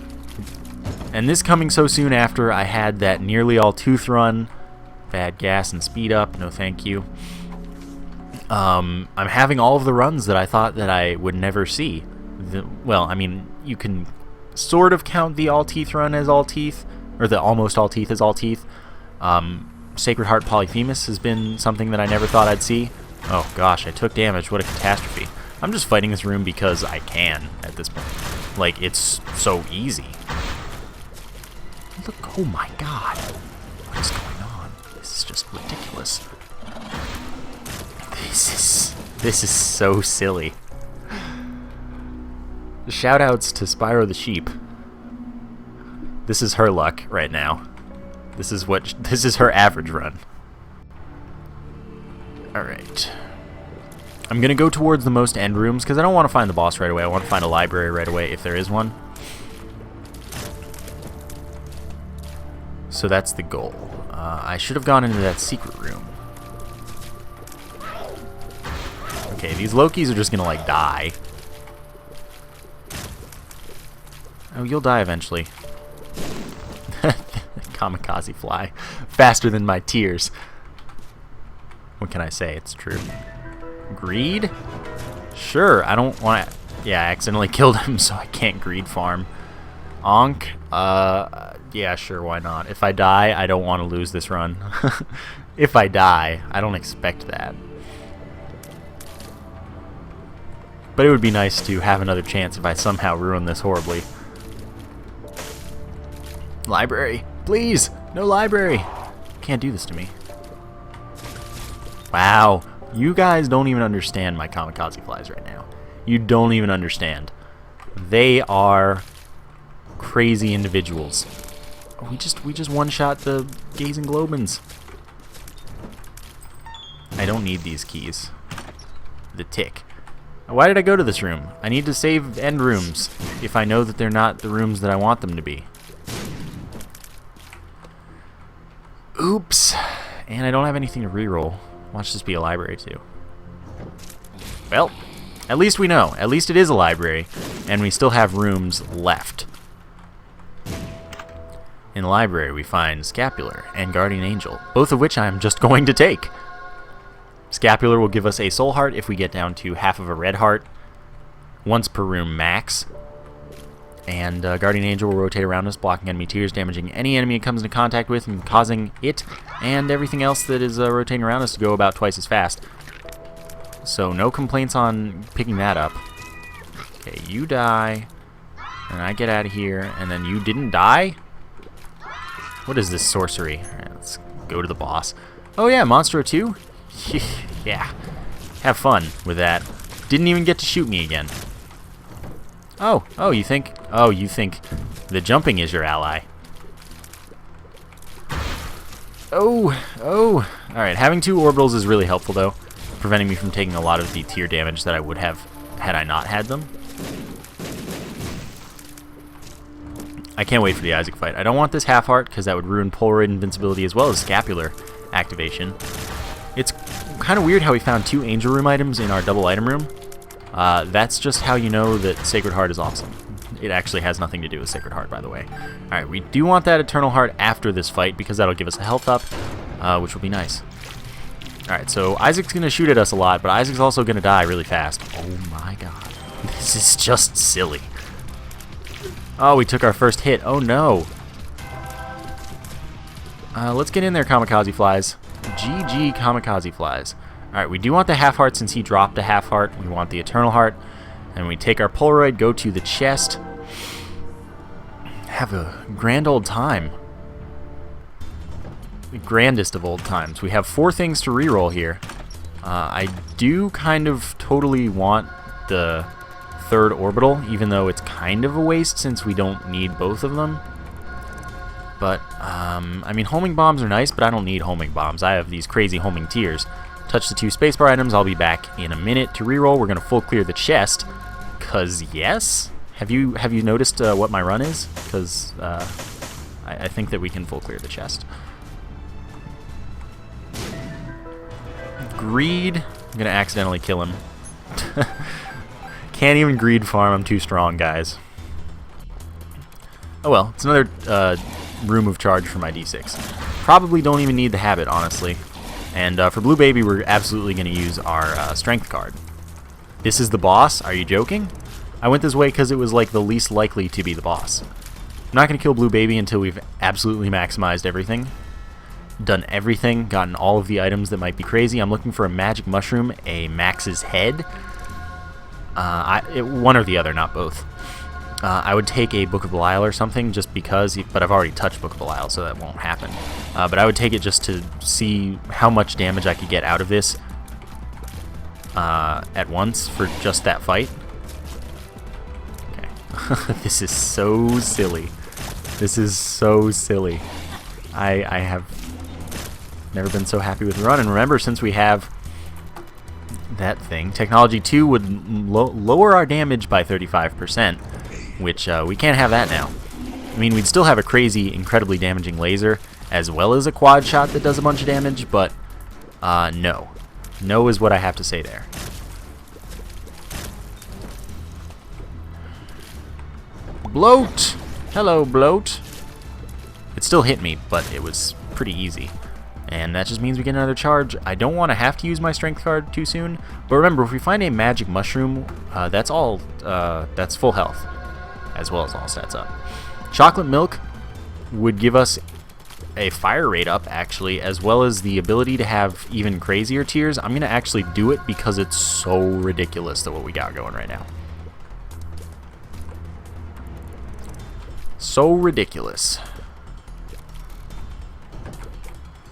And this coming so soon after I had that nearly all tooth run, bad gas and speed up, no thank you. I'm having all of the runs that I thought that I would never see. Well, I mean, you can sort of count the all teeth run as all teeth, or the almost all teeth as all teeth. Sacred Heart Polyphemus has been something that I never thought I'd see. Oh gosh, I took damage, what a catastrophe. I'm just fighting this room because I can at this point. Like, it's so easy. Look, oh my god. What is going on? This is just ridiculous. This is so silly. Shoutouts to Spyro the Sheep. This is her luck right now. This is her average run. Alright. I'm gonna go towards the most end rooms because I don't want to find the boss right away. I want to find a library right away if there is one. So that's the goal. I should have gone into that secret room. Okay, these Lokis are just gonna, like, die. Oh, you'll die eventually. Kamikaze fly. Faster than my tears. What can I say? It's true. Greed? Sure, I don't want to... Yeah, I accidentally killed him, so I can't greed farm. Onk? Yeah, sure, why not? If I die, I don't want to lose this run. If I die, I don't expect that. But it would be nice to have another chance if I somehow ruin this horribly. Library, please! No library! Can't do this to me. Wow, you guys don't even understand my kamikaze flies right now. You don't even understand. They are crazy individuals. We just one-shot the Gazing Globins. I don't need these keys. The tick. Why did I go to this room? I need to save end rooms if I know that they're not the rooms that I want them to be. Oops. And I don't have anything to reroll. Watch this be a library too. Well, at least we know. At least it is a library, and we still have rooms left. In the library, we find Scapular and Guardian Angel, both of which I'm just going to take. Scapular will give us a soul heart if we get down to half of a red heart, once per room max. And Guardian Angel will rotate around us, blocking enemy tears, damaging any enemy it comes into contact with, and causing it and everything else that is rotating around us to go about twice as fast. So no complaints on picking that up. Okay, you die, and I get out of here, and then you didn't die? What is this sorcery? Alright, let's go to the boss. Oh yeah, Monstro 2? Yeah. Have fun with that. Didn't even get to shoot me again. Oh, you think the jumping is your ally. Oh. Alright, having 2 orbitals is really helpful though, preventing me from taking a lot of the tier damage that I would have had I not had them. I can't wait for the Isaac fight. I don't want this half heart because that would ruin Polaroid invincibility as well as Scapular activation. It's kind of weird how we found 2 Angel Room items in our double item room. That's just how you know that Sacred Heart is awesome. It actually has nothing to do with Sacred Heart, by the way. Alright, we do want that Eternal Heart after this fight, because that'll give us a health up, which will be nice. Alright, so Isaac's going to shoot at us a lot, but Isaac's also going to die really fast. Oh my god. This is just silly. Oh, we took our first hit. Oh no. Let's get in there, Kamikaze Flies. GG Kamikaze Flies. Alright, we do want the half heart since he dropped a half heart. We want the Eternal Heart. And we take our Polaroid, go to the chest. Have a grand old time. The grandest of old times. We have 4 things to reroll here. I do kind of totally want the 3rd orbital, even though it's kind of a waste since we don't need both of them. But, I mean, homing bombs are nice, but I don't need homing bombs. I have these crazy homing tears. Touch the 2 spacebar items. I'll be back in a minute to reroll. We're going to full clear the chest. Because, yes? Have you noticed what my run is? Because I think that we can full clear the chest. Greed. I'm going to accidentally kill him. Can't even greed farm. I'm too strong, guys. Oh well, it's another room of charge for my D6. Probably don't even need the habit, honestly. And for Blue Baby, we're absolutely going to use our strength card. This is the boss? Are you joking? I went this way because it was like the least likely to be the boss. I'm not going to kill Blue Baby until we've absolutely maximized everything. Done everything, gotten all of the items that might be crazy. I'm looking for a magic mushroom, a Max's head. One or the other, not both. I would take a Book of Belial or something just because, but I've already touched Book of Belial, so that won't happen. But I would take it just to see how much damage I could get out of this at once for just that fight. Okay. This is so silly. This is so silly. I have never been so happy with the run. And remember, since we have that thing, Technology 2 would lower our damage by 35%, which we can't have that now. I mean, we'd still have a crazy, incredibly damaging laser, as well as a quad shot that does a bunch of damage, but no. No is what I have to say there. Bloat! Hello, Bloat. It still hit me, but it was pretty easy. And that just means we get another charge. I don't want to have to use my strength card too soon, but remember, if we find a magic mushroom, that's full health, as well as all stats up. Chocolate milk would give us a fire rate up, actually, as well as the ability to have even crazier tiers. I'm going to actually do it because it's so ridiculous that what we got going right now. So ridiculous.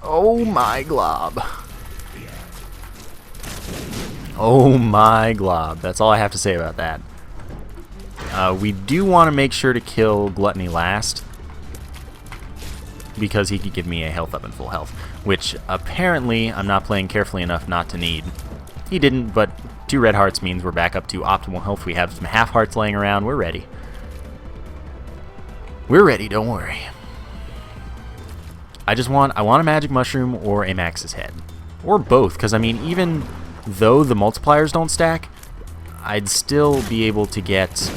Oh my glob. Oh my glob. That's all I have to say about that. We do want to make sure to kill Gluttony last, because he could give me a health up and full health, which apparently I'm not playing carefully enough not to need. He didn't, but 2 red hearts means we're back up to optimal health. We have some half hearts laying around. We're ready. We're ready, don't worry. I want a magic mushroom or a Max's head. Or both, because I mean, even though the multipliers don't stack, I'd still be able to get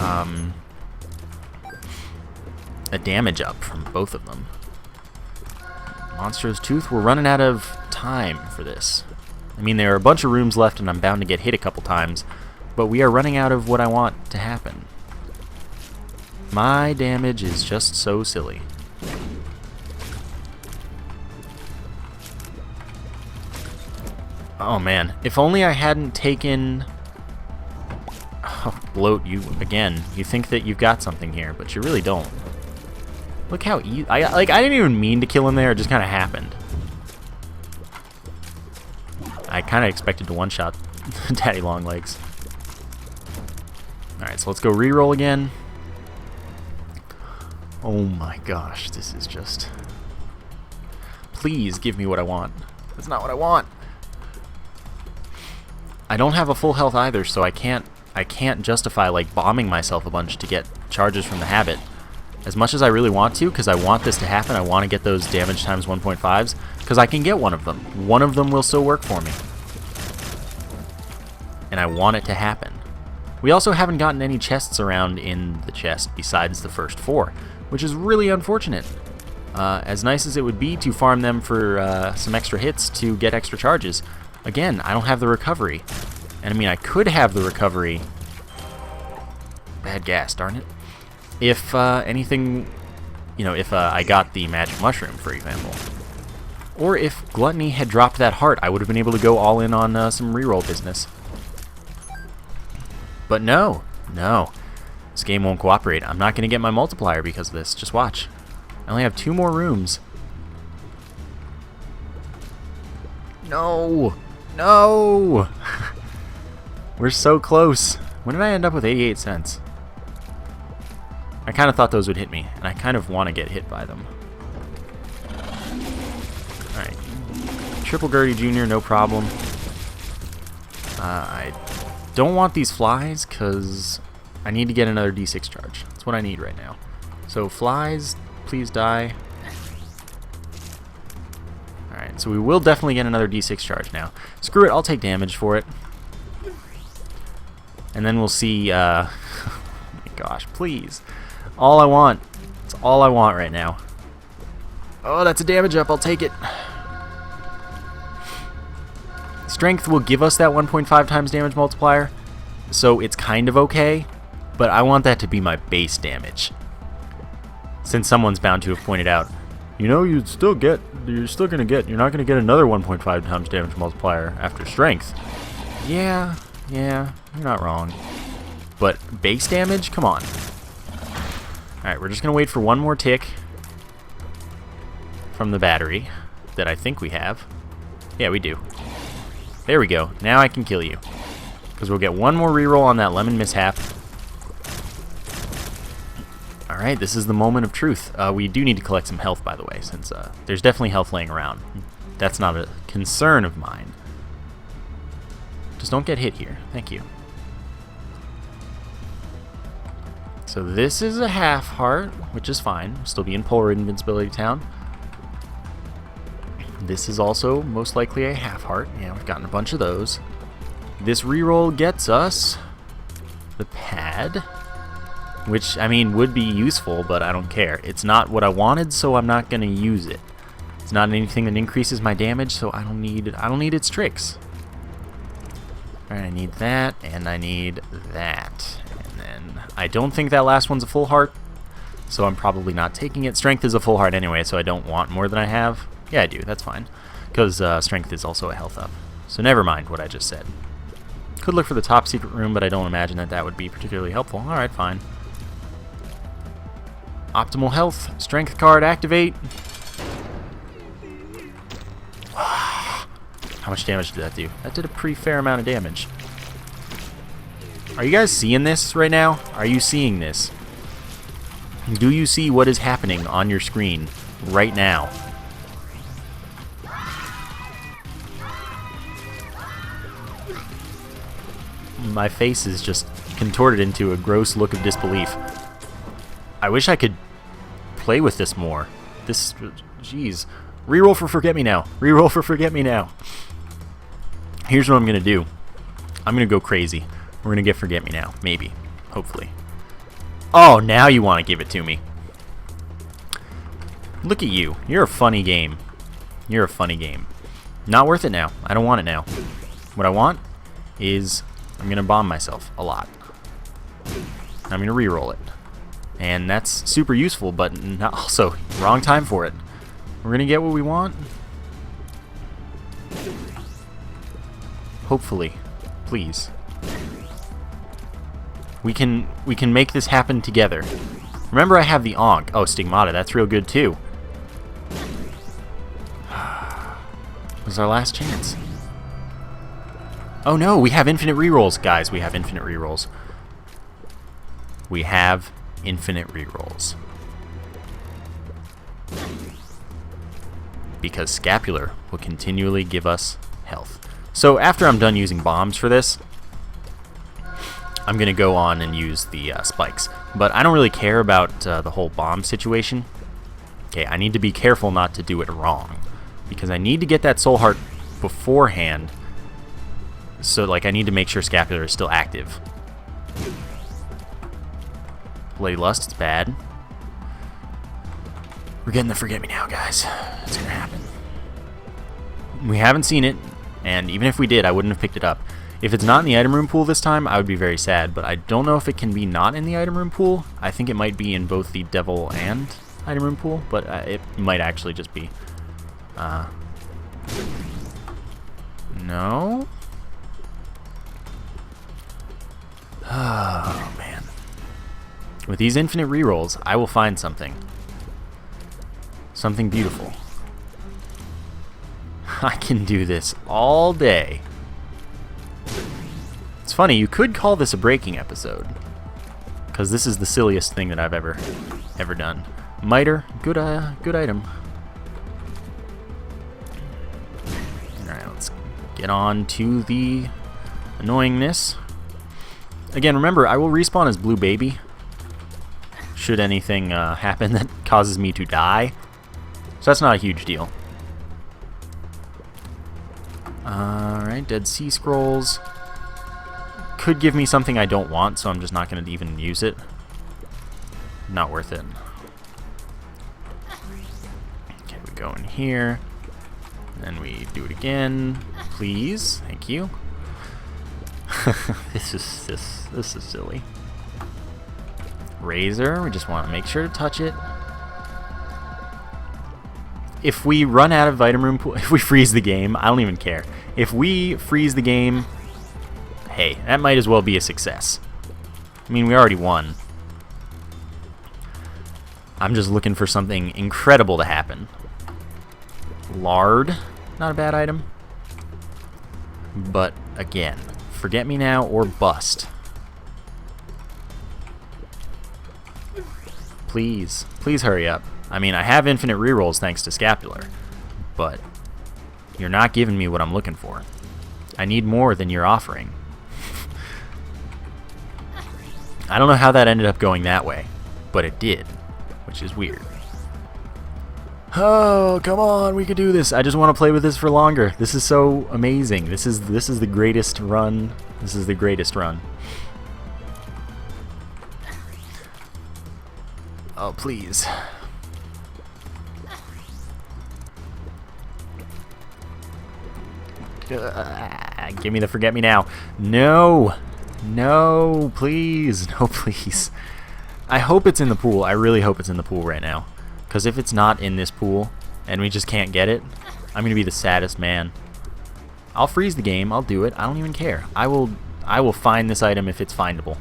a damage up from both of them. Monstrous Tooth, we're running out of time for this. I mean, there are a bunch of rooms left and I'm bound to get hit a couple times, but we are running out of what I want to happen. My damage is just so silly. Oh man, if only I hadn't taken... Oh, Bloat, you think that you've got something here, but you really don't. Look how easy... I didn't even mean to kill him there, it just kind of happened. I kind of expected to one-shot Daddy Longlegs. Alright, so let's go reroll again. Oh my gosh, this is just... Please give me what I want. That's not what I want. I don't have a full health either, so I can't justify like bombing myself a bunch to get charges from the habit. As much as I really want to, because I want this to happen, I want to get those damage times 1.5s, because I can get one of them. One of them will still work for me. and I want it to happen. We also haven't gotten any chests around in the chest besides the first 4, which is really unfortunate. As nice as it would be to farm them for some extra hits to get extra charges, again, I don't have the recovery. And I mean, I could have the recovery. Bad gas, darn it. If anything, you know, if I got the magic mushroom, for example. Or if Gluttony had dropped that heart, I would have been able to go all in on some reroll business. But no. This game won't cooperate. I'm not going to get my multiplier because of this. Just watch. I only have 2 more rooms. No! We're so close. When did I end up with 88 cents? I kind of thought those would hit me, and I kind of want to get hit by them. Alright. Triple Gertie Jr., no problem. I don't want these flies, because I need to get another D6 charge. That's what I need right now. So flies, please die. Alright, so we will definitely get another D6 charge now. Screw it, I'll take damage for it. And then we'll see, oh my gosh, please. All I want. It's all I want right now. Oh, that's a damage up, I'll take it. Strength will give us that 1.5 times damage multiplier, so it's kind of okay, but I want that to be my base damage. Since someone's bound to have pointed out, you know, you're not going to get another 1.5 times damage multiplier after strength. Yeah, you're not wrong. But base damage? Come on. Alright, we're just going to wait for one more tick from the battery that I think we have. Yeah, we do. There we go. Now I can kill you. Because we'll get one more reroll on that lemon mishap. Alright, this is the moment of truth. We do need to collect some health, by the way, since there's definitely health laying around. That's not a concern of mine. Just don't get hit here. Thank you. So this is a half heart, which is fine. We'll still be in Polar Invincibility Town. This is also most likely a half heart. Yeah, we've gotten a bunch of those. This reroll gets us the pad, which, I mean, would be useful, but I don't care. It's not what I wanted, so I'm not going to use it. It's not anything that increases my damage, so I don't need its tricks. Alright, I need that, and I need that. And then I don't think that last one's a full heart, so I'm probably not taking it. Strength is a full heart anyway, so I don't want more than I have. Yeah, I do. That's fine. Because strength is also a health up. So never mind what I just said. Could look for the top secret room, but I don't imagine that would be particularly helpful. Alright, fine. Optimal health. Strength card, activate. How much damage did that do? That did a pretty fair amount of damage. Are you guys seeing this right now? Are you seeing this? Do you see what is happening on your screen right now? My face is just contorted into a gross look of disbelief. I wish I could play with this more. This, jeez. Reroll for Forget Me Now. Reroll for Forget Me Now. Here's what I'm going to do. I'm going to go crazy. We're going to get Forget Me Now. Maybe. Hopefully. Oh, now you want to give it to me. Look at you. You're a funny game. You're a funny game. Not worth it now. I don't want it now. What I want is I'm going to bomb myself a lot. I'm going to reroll it. And that's super useful, but not also wrong time for it. We're going to get what we want. Hopefully. Please. We can make this happen together. Remember, I have the Ankh. Oh, Stigmata. That's real good, too. This is our last chance. Oh, no. We have infinite rerolls. Guys, we have infinite rerolls. We have infinite rerolls. Because Scapular will continually give us health. So after I'm done using bombs for this, I'm going to go on and use the spikes. But I don't really care about the whole bomb situation. Okay, I need to be careful not to do it wrong. Because I need to get that soul heart beforehand. So, like, I need to make sure Scapular is still active. Bloody Lust, it's bad. We're getting the Forget Me Now, guys. It's gonna happen. We haven't seen it, and even if we did, I wouldn't have picked it up. If it's not in the item room pool this time, I would be very sad, but I don't know if it can be not in the item room pool. I think it might be in both the Devil and item room pool, but it might actually just be. No? Oh, man. With these infinite rerolls, I will find something. Something beautiful. I can do this all day. It's funny, you could call this a breaking episode, because this is the silliest thing that I've ever done. Miter, good item. Alright, let's get on to the annoyingness. Again, remember, I will respawn as Blue Baby, should anything happen that causes me to die. So that's not a huge deal. Alright, Dead Sea Scrolls. Could give me something I don't want, so I'm just not going to even use it. Not worth it. Okay, we go in here. And we do it again. Please. Thank you. This is silly. Razor, we just want to make sure to touch it. If we run out of item room pool, if we freeze the game, I don't even care. If we freeze the game, hey, that might as well be a success. I mean, we already won. I'm just looking for something incredible to happen. Lard, not a bad item. But, again, Forget Me Now or bust. Please, please hurry up. I mean, I have infinite rerolls thanks to Scapular, but you're not giving me what I'm looking for. I need more than you're offering. I don't know how that ended up going that way, but it did, which is weird. Oh, come on, we could do this. I just want to play with this for longer. This is so amazing. This is the greatest run. This is the greatest run. Oh, please. Give me the Forget Me Now. No. No, please. No, please. I hope it's in the pool. I really hope it's in the pool right now. Because if it's not in this pool and we just can't get it, I'm going to be the saddest man. I'll freeze the game. I'll do it. I don't even care. I will find this item if it's findable.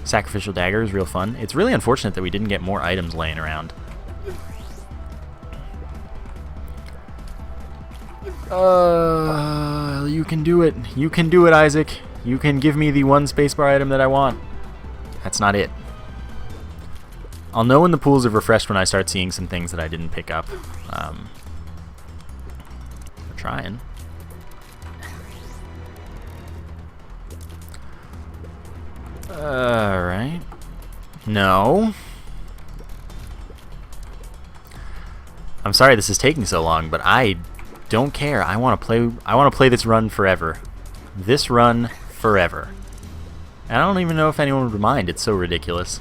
Sacrificial Dagger is real fun. It's really unfortunate that we didn't get more items laying around. You can do it. You can do it, Isaac. You can give me the one spacebar item that I want. That's not it. I'll know when the pools have refreshed when I start seeing some things that I didn't pick up. We're trying. Alright. No. I'm sorry this is taking so long, but I don't care. I want to play this run forever. This run forever. And I don't even know if anyone would mind. It's so ridiculous.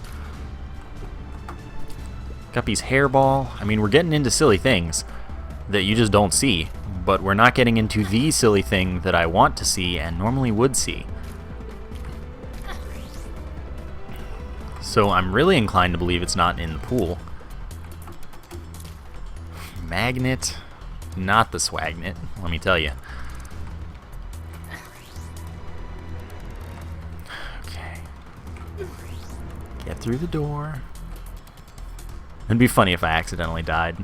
Guppy's hairball. I mean, we're getting into silly things that you just don't see, but we're not getting into the silly thing that I want to see and normally would see. So I'm really inclined to believe it's not in the pool. Magnet. Not the Swagnet, let me tell you. Okay. Get through the door. It'd be funny if I accidentally died.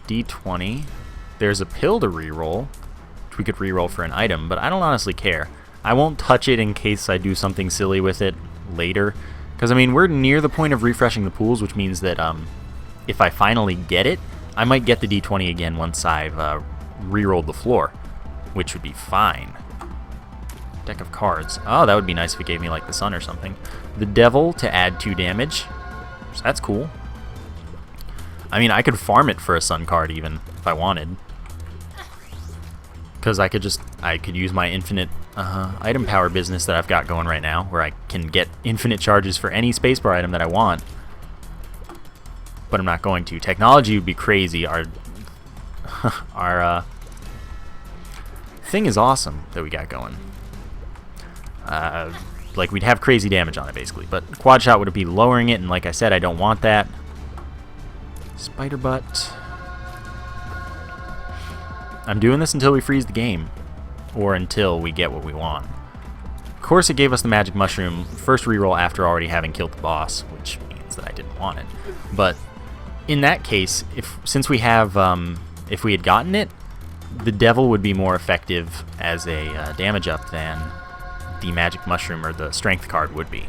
D20. There's a pill to reroll, which we could reroll for an item, but I don't honestly care. I won't touch it in case I do something silly with it later. Because, I mean, we're near the point of refreshing the pools, which means that if I finally get it, I might get the D20 again once I've rerolled the floor, which would be fine. Deck of cards. Oh, that would be nice if it gave me, like, the sun or something. The Devil to add 2 damage. So that's cool. I mean, I could farm it for a sun card even, if I wanted. because I could use my infinite item power business that I've got going right now, where I can get infinite charges for any spacebar item that I want. But I'm not going to. Technology would be crazy. Our thing is awesome that we got going. Like, we'd have crazy damage on it, basically. But quad shot would be lowering it, and like I said, I don't want that. Spider butt. I'm doing this until we freeze the game, or until we get what we want. Of course, it gave us the magic mushroom first reroll after already having killed the boss, which means that I didn't want it. But in that case, since we have, if we had gotten it, the devil would be more effective as a damage up than the magic mushroom or the strength card would be.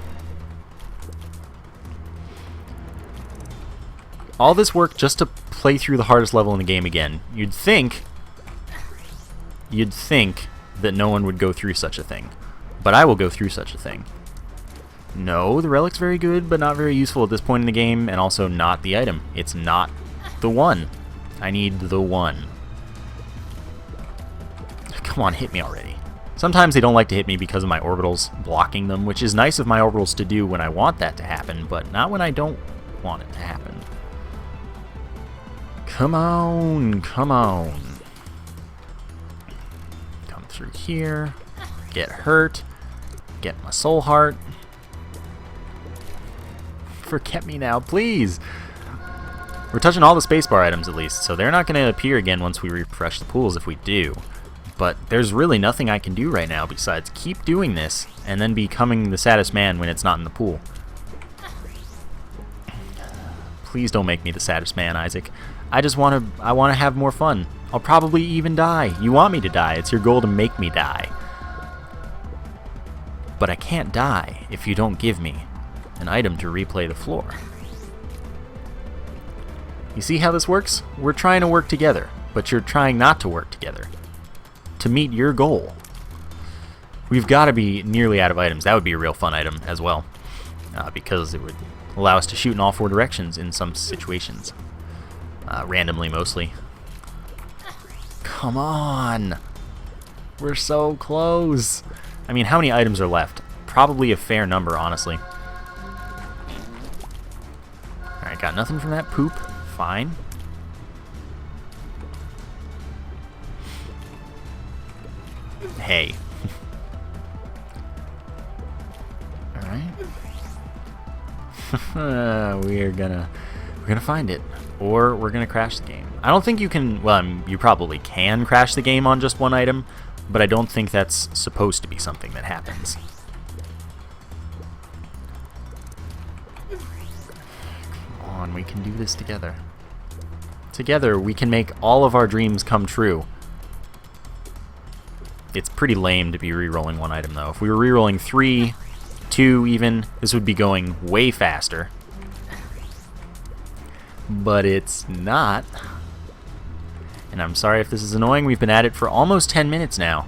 All this work just to play through the hardest level in the game again. You'd think that no one would go through such a thing. But I will go through such a thing. No, the relic's very good, but not very useful at this point in the game, and also not the item. It's not the one. I need the one. Come on, hit me already. Sometimes they don't like to hit me because of my orbitals blocking them, which is nice of my orbitals to do when I want that to happen, but not when I don't want it to happen. Come on, come on. Come through here. Get hurt. Get my soul heart. Forget me now, please. We're touching all the spacebar items at least, so they're not going to appear again once we refresh the pools if we do. But there's really nothing I can do right now besides keep doing this and then becoming the saddest man when it's not in the pool. Please don't make me the saddest man, Isaac. I want to have more fun. I'll probably even die. You want me to die. It's your goal to make me die. But I can't die if you don't give me an item to replay the floor. You see how this works? We're trying to work together, but you're trying not to work together to meet your goal. We've got to be nearly out of items. That would be a real fun item as well, because it would allow us to shoot in all four directions in some situations. Randomly, mostly. Come on! We're so close! I mean, how many items are left? Probably a fair number, honestly. Alright, got nothing from that poop. Fine. Hey. Alright. We're gonna find it. Or we're gonna crash the game. I don't think you can, well, you probably can crash the game on just one item, but I don't think that's supposed to be something that happens. Come on, we can do this together. Together, we can make all of our dreams come true. It's pretty lame to be re-rolling one item, though. If we were re-rolling 3, 2 even, this would be going way faster. But it's not. And I'm sorry if this is annoying. We've been at it for almost 10 minutes now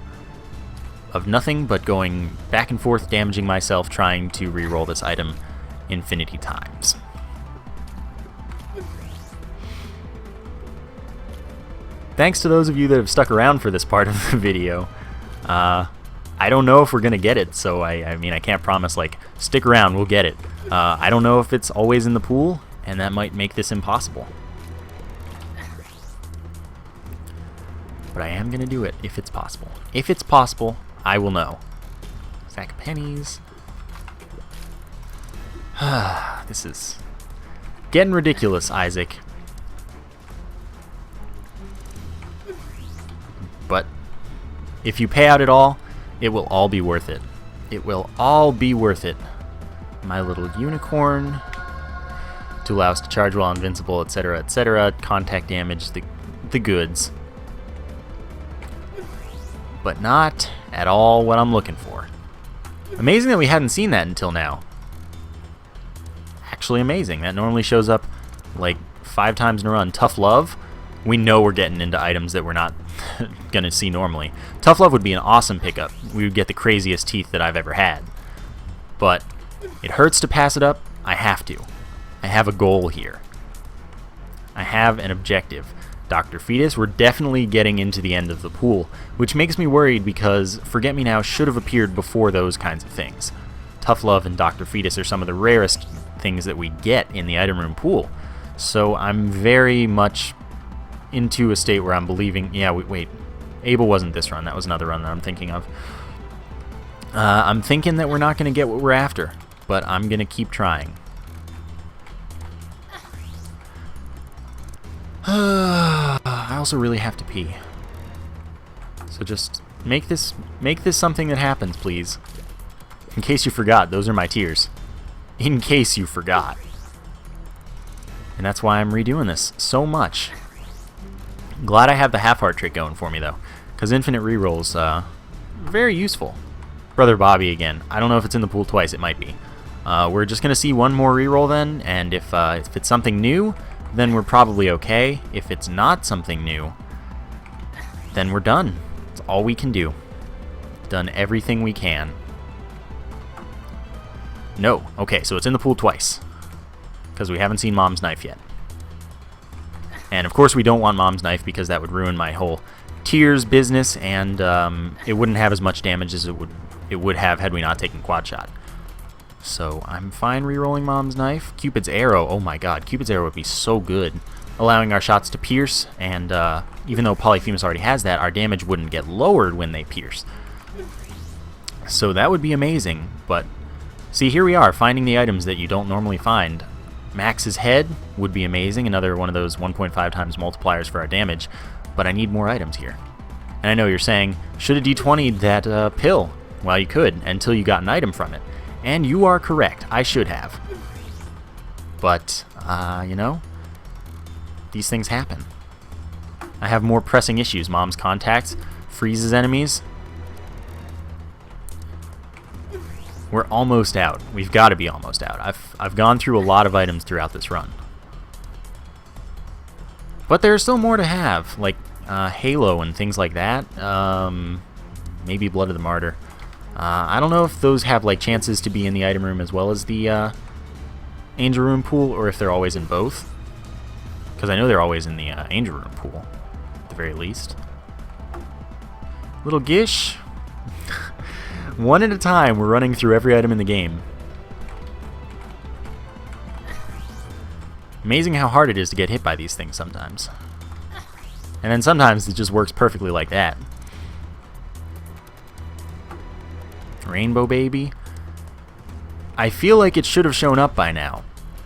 of nothing but going back and forth, damaging myself, trying to re-roll this item infinity times. Thanks to those of you that have stuck around for this part of the video. I don't know if we're going to get it, so I mean, I can't promise, like, stick around, we'll get it. I don't know if it's always in the pool, and that might make this impossible. But I am going to do it if it's possible. If it's possible, I will know. Sack of pennies. This is getting ridiculous, Isaac. But if you pay out it all will be worth it. It will all be worth it. My little unicorn to allow us to charge while invincible, etc., etc. Contact damage, the goods. But not at all what I'm looking for. Amazing that we hadn't seen that until now. Actually amazing. That normally shows up like 5 times in a run. Tough Love, we know we're getting into items that we're not going to see normally. Tough Love would be an awesome pickup. We would get the craziest teeth that I've ever had. But it hurts to pass it up. I have to. I have a goal here. I have an objective. Dr. Fetus. We're definitely getting into the end of the pool, which makes me worried because Forget-Me-Now should have appeared before those kinds of things. Tough Love and Dr. Fetus are some of the rarest things that we get in the item room pool. So I'm very much into a state where I'm believing... Yeah, wait. Abel wasn't this run. That was another run that I'm thinking of. I'm thinking that we're not going to get what we're after, but I'm going to keep trying. I also really have to pee. So just make this something that happens, please. In case you forgot, those are my tears. In case you forgot. And that's why I'm redoing this so much. Glad I have the half-heart trick going for me, though, because infinite rerolls, very useful. Brother Bobby again. I don't know if it's in the pool twice. It might be. We're just going to see one more reroll then, and if it's something new, then we're probably okay. If it's not something new, then we're done. That's all we can do. Done everything we can. No. Okay, so it's in the pool twice, because we haven't seen Mom's knife yet. And of course we don't want Mom's knife because that would ruin my whole tears business, and it wouldn't have as much damage as it would have had we not taken quad shot. So I'm fine re-rolling Mom's knife. Cupid's arrow, oh my god, Cupid's arrow would be so good, allowing our shots to pierce, and even though Polyphemus already has that, our damage wouldn't get lowered when they pierce. So that would be amazing, but see, here we are, finding the items that you don't normally find. Max's head would be amazing, another one of those 1.5 times multipliers for our damage, but I need more items here. And I know you're saying, should have D20'd that pill? Well, you could, until you got an item from it. And you are correct, I should have. But, you know, these things happen. I have more pressing issues. Mom's contacts, freezes enemies. We're almost out. We've got to be almost out. I've gone through a lot of items throughout this run. But there's still more to have, like Halo and things like that. Maybe Blood of the Martyr. I don't know if those have like chances to be in the item room as well as the Angel Room pool, or if they're always in both. Because I know they're always in the Angel Room pool, at the very least. Little Gish. One at a time, we're running through every item in the game. Amazing how hard it is to get hit by these things sometimes. And then sometimes it just works perfectly like that. Rainbow Baby. I feel like it should have shown up by now,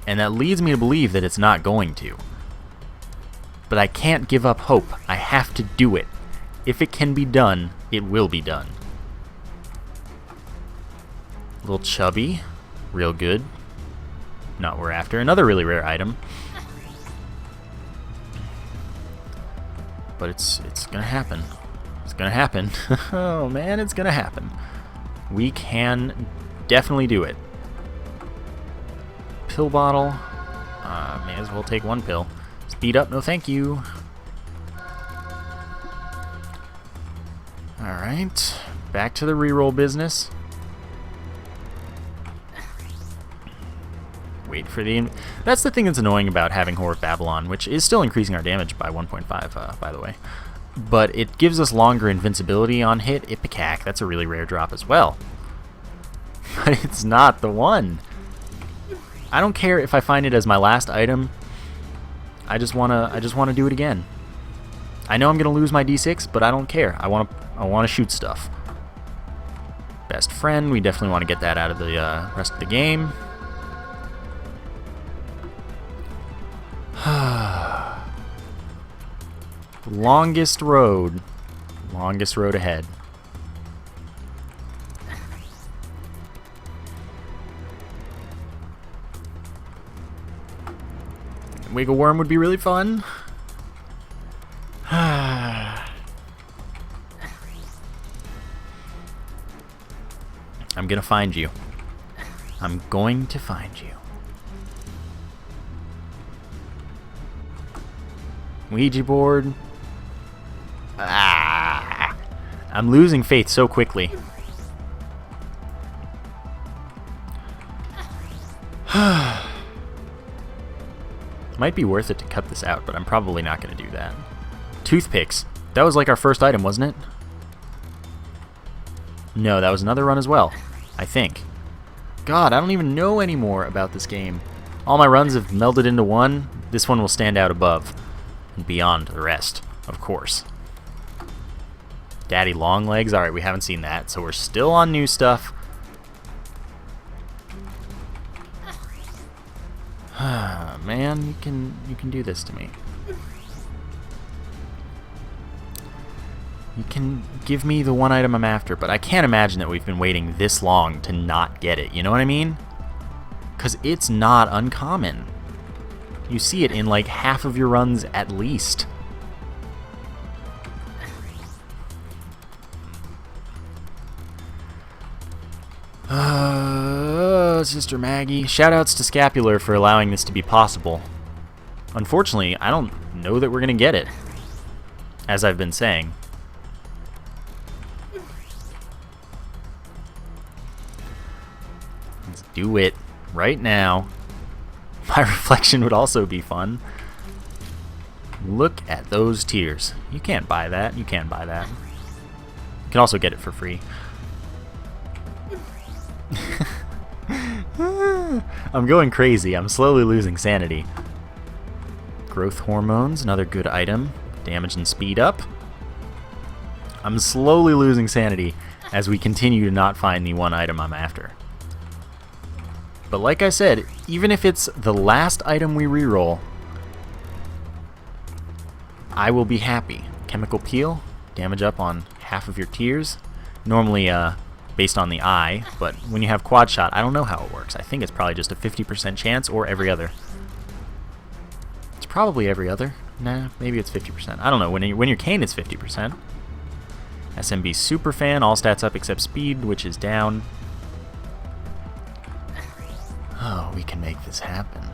and that leads me to believe that it's not going to. But I can't give up hope. I have to do it. If it can be done, it will be done. Little Chubby. Real good. Not what we're after. Another really rare item. But it's gonna happen. It's gonna happen. Oh man, it's gonna happen. We can definitely do it. Pill bottle. May as well take one pill. Speed up, no thank you. Alright. Back to the reroll business. Wait for the... That's the thing that's annoying about having Whore of Babylon, which is still increasing our damage by 1.5, by the way. But it gives us longer invincibility on hit. Ipecac, that's a really rare drop as well. But it's not the one. I don't care if I find it as my last item. I just wanna do it again. I know I'm gonna lose my D6, but I don't care. I wanna shoot stuff. Best friend, we definitely want to get that out of the rest of the game. Longest road ahead. Wiggle Worm would be really fun. I'm gonna find you. I'm going to find you. Ouija board. Ah, I'm losing faith so quickly. Might be worth it to cut this out, but I'm probably not going to do that. Toothpicks. That was like our first item, wasn't it? No, that was another run as well, I think. God, I don't even know anymore about this game. All my runs have melded into one. This one will stand out above and beyond the rest, of course. Daddy Longlegs. Alright, we haven't seen that, so we're still on new stuff. Man, you can do this to me. You can give me the one item I'm after, but I can't imagine that we've been waiting this long to not get it. You know what I mean? Because it's not uncommon. You see it in like half of your runs at least. Sister Maggie. Shoutouts to Scapular for allowing this to be possible. Unfortunately, I don't know that we're going to get it, as I've been saying. Let's do it right now. My reflection would also be fun. Look at those tears. You can't buy that. You can buy that. You can also get it for free. I'm going crazy. I'm slowly losing sanity. Growth hormones, another good item. Damage and speed up. I'm slowly losing sanity as we continue to not find the one item I'm after. But like I said, even if it's the last item we reroll, I will be happy. Chemical peel, damage up on half of your tears. Normally based on the eye, but when you have quad shot, I don't know how it works. I think it's probably just a 50% chance or every other. It's probably every other. Nah, maybe it's 50%. I don't know. When you're Kane, it's 50%. SMB super fan, all stats up except speed, which is down. Oh, we can make this happen.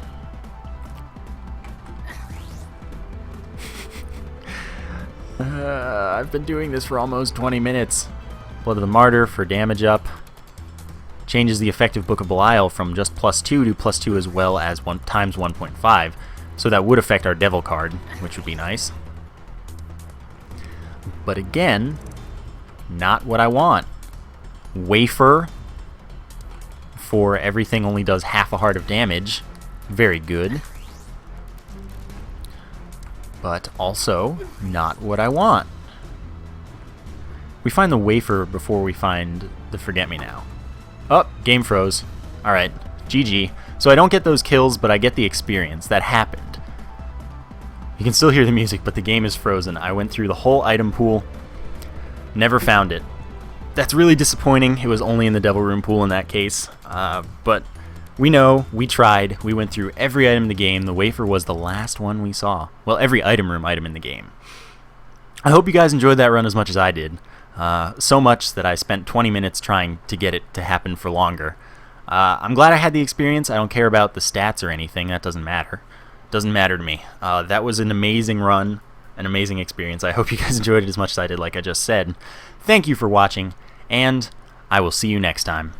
I've been doing this for almost 20 minutes. Blood of the Martyr for damage up. Changes the effective Book of Belial from just +2 to +2 as well as times 1.5. So that would affect our Devil card, which would be nice. But again, not what I want. Wafer for everything only does half a heart of damage. Very good. But also not what I want. We find the wafer before we find the Forget-Me-Now. Oh, game froze. Alright, GG. So I don't get those kills, but I get the experience. That happened. You can still hear the music, but the game is frozen. I went through the whole item pool. Never found it. That's really disappointing. It was only in the Devil Room pool in that case. But we know, we tried. We went through every item in the game. The wafer was the last one we saw. Well, every item room item in the game. I hope you guys enjoyed that run as much as I did. So much that I spent 20 minutes trying to get it to happen for longer. I'm glad I had the experience. I don't care about the stats or anything. That doesn't matter. Doesn't matter to me. That was an amazing run, an amazing experience. I hope you guys enjoyed it as much as I did, like I just said. Thank you for watching, and I will see you next time.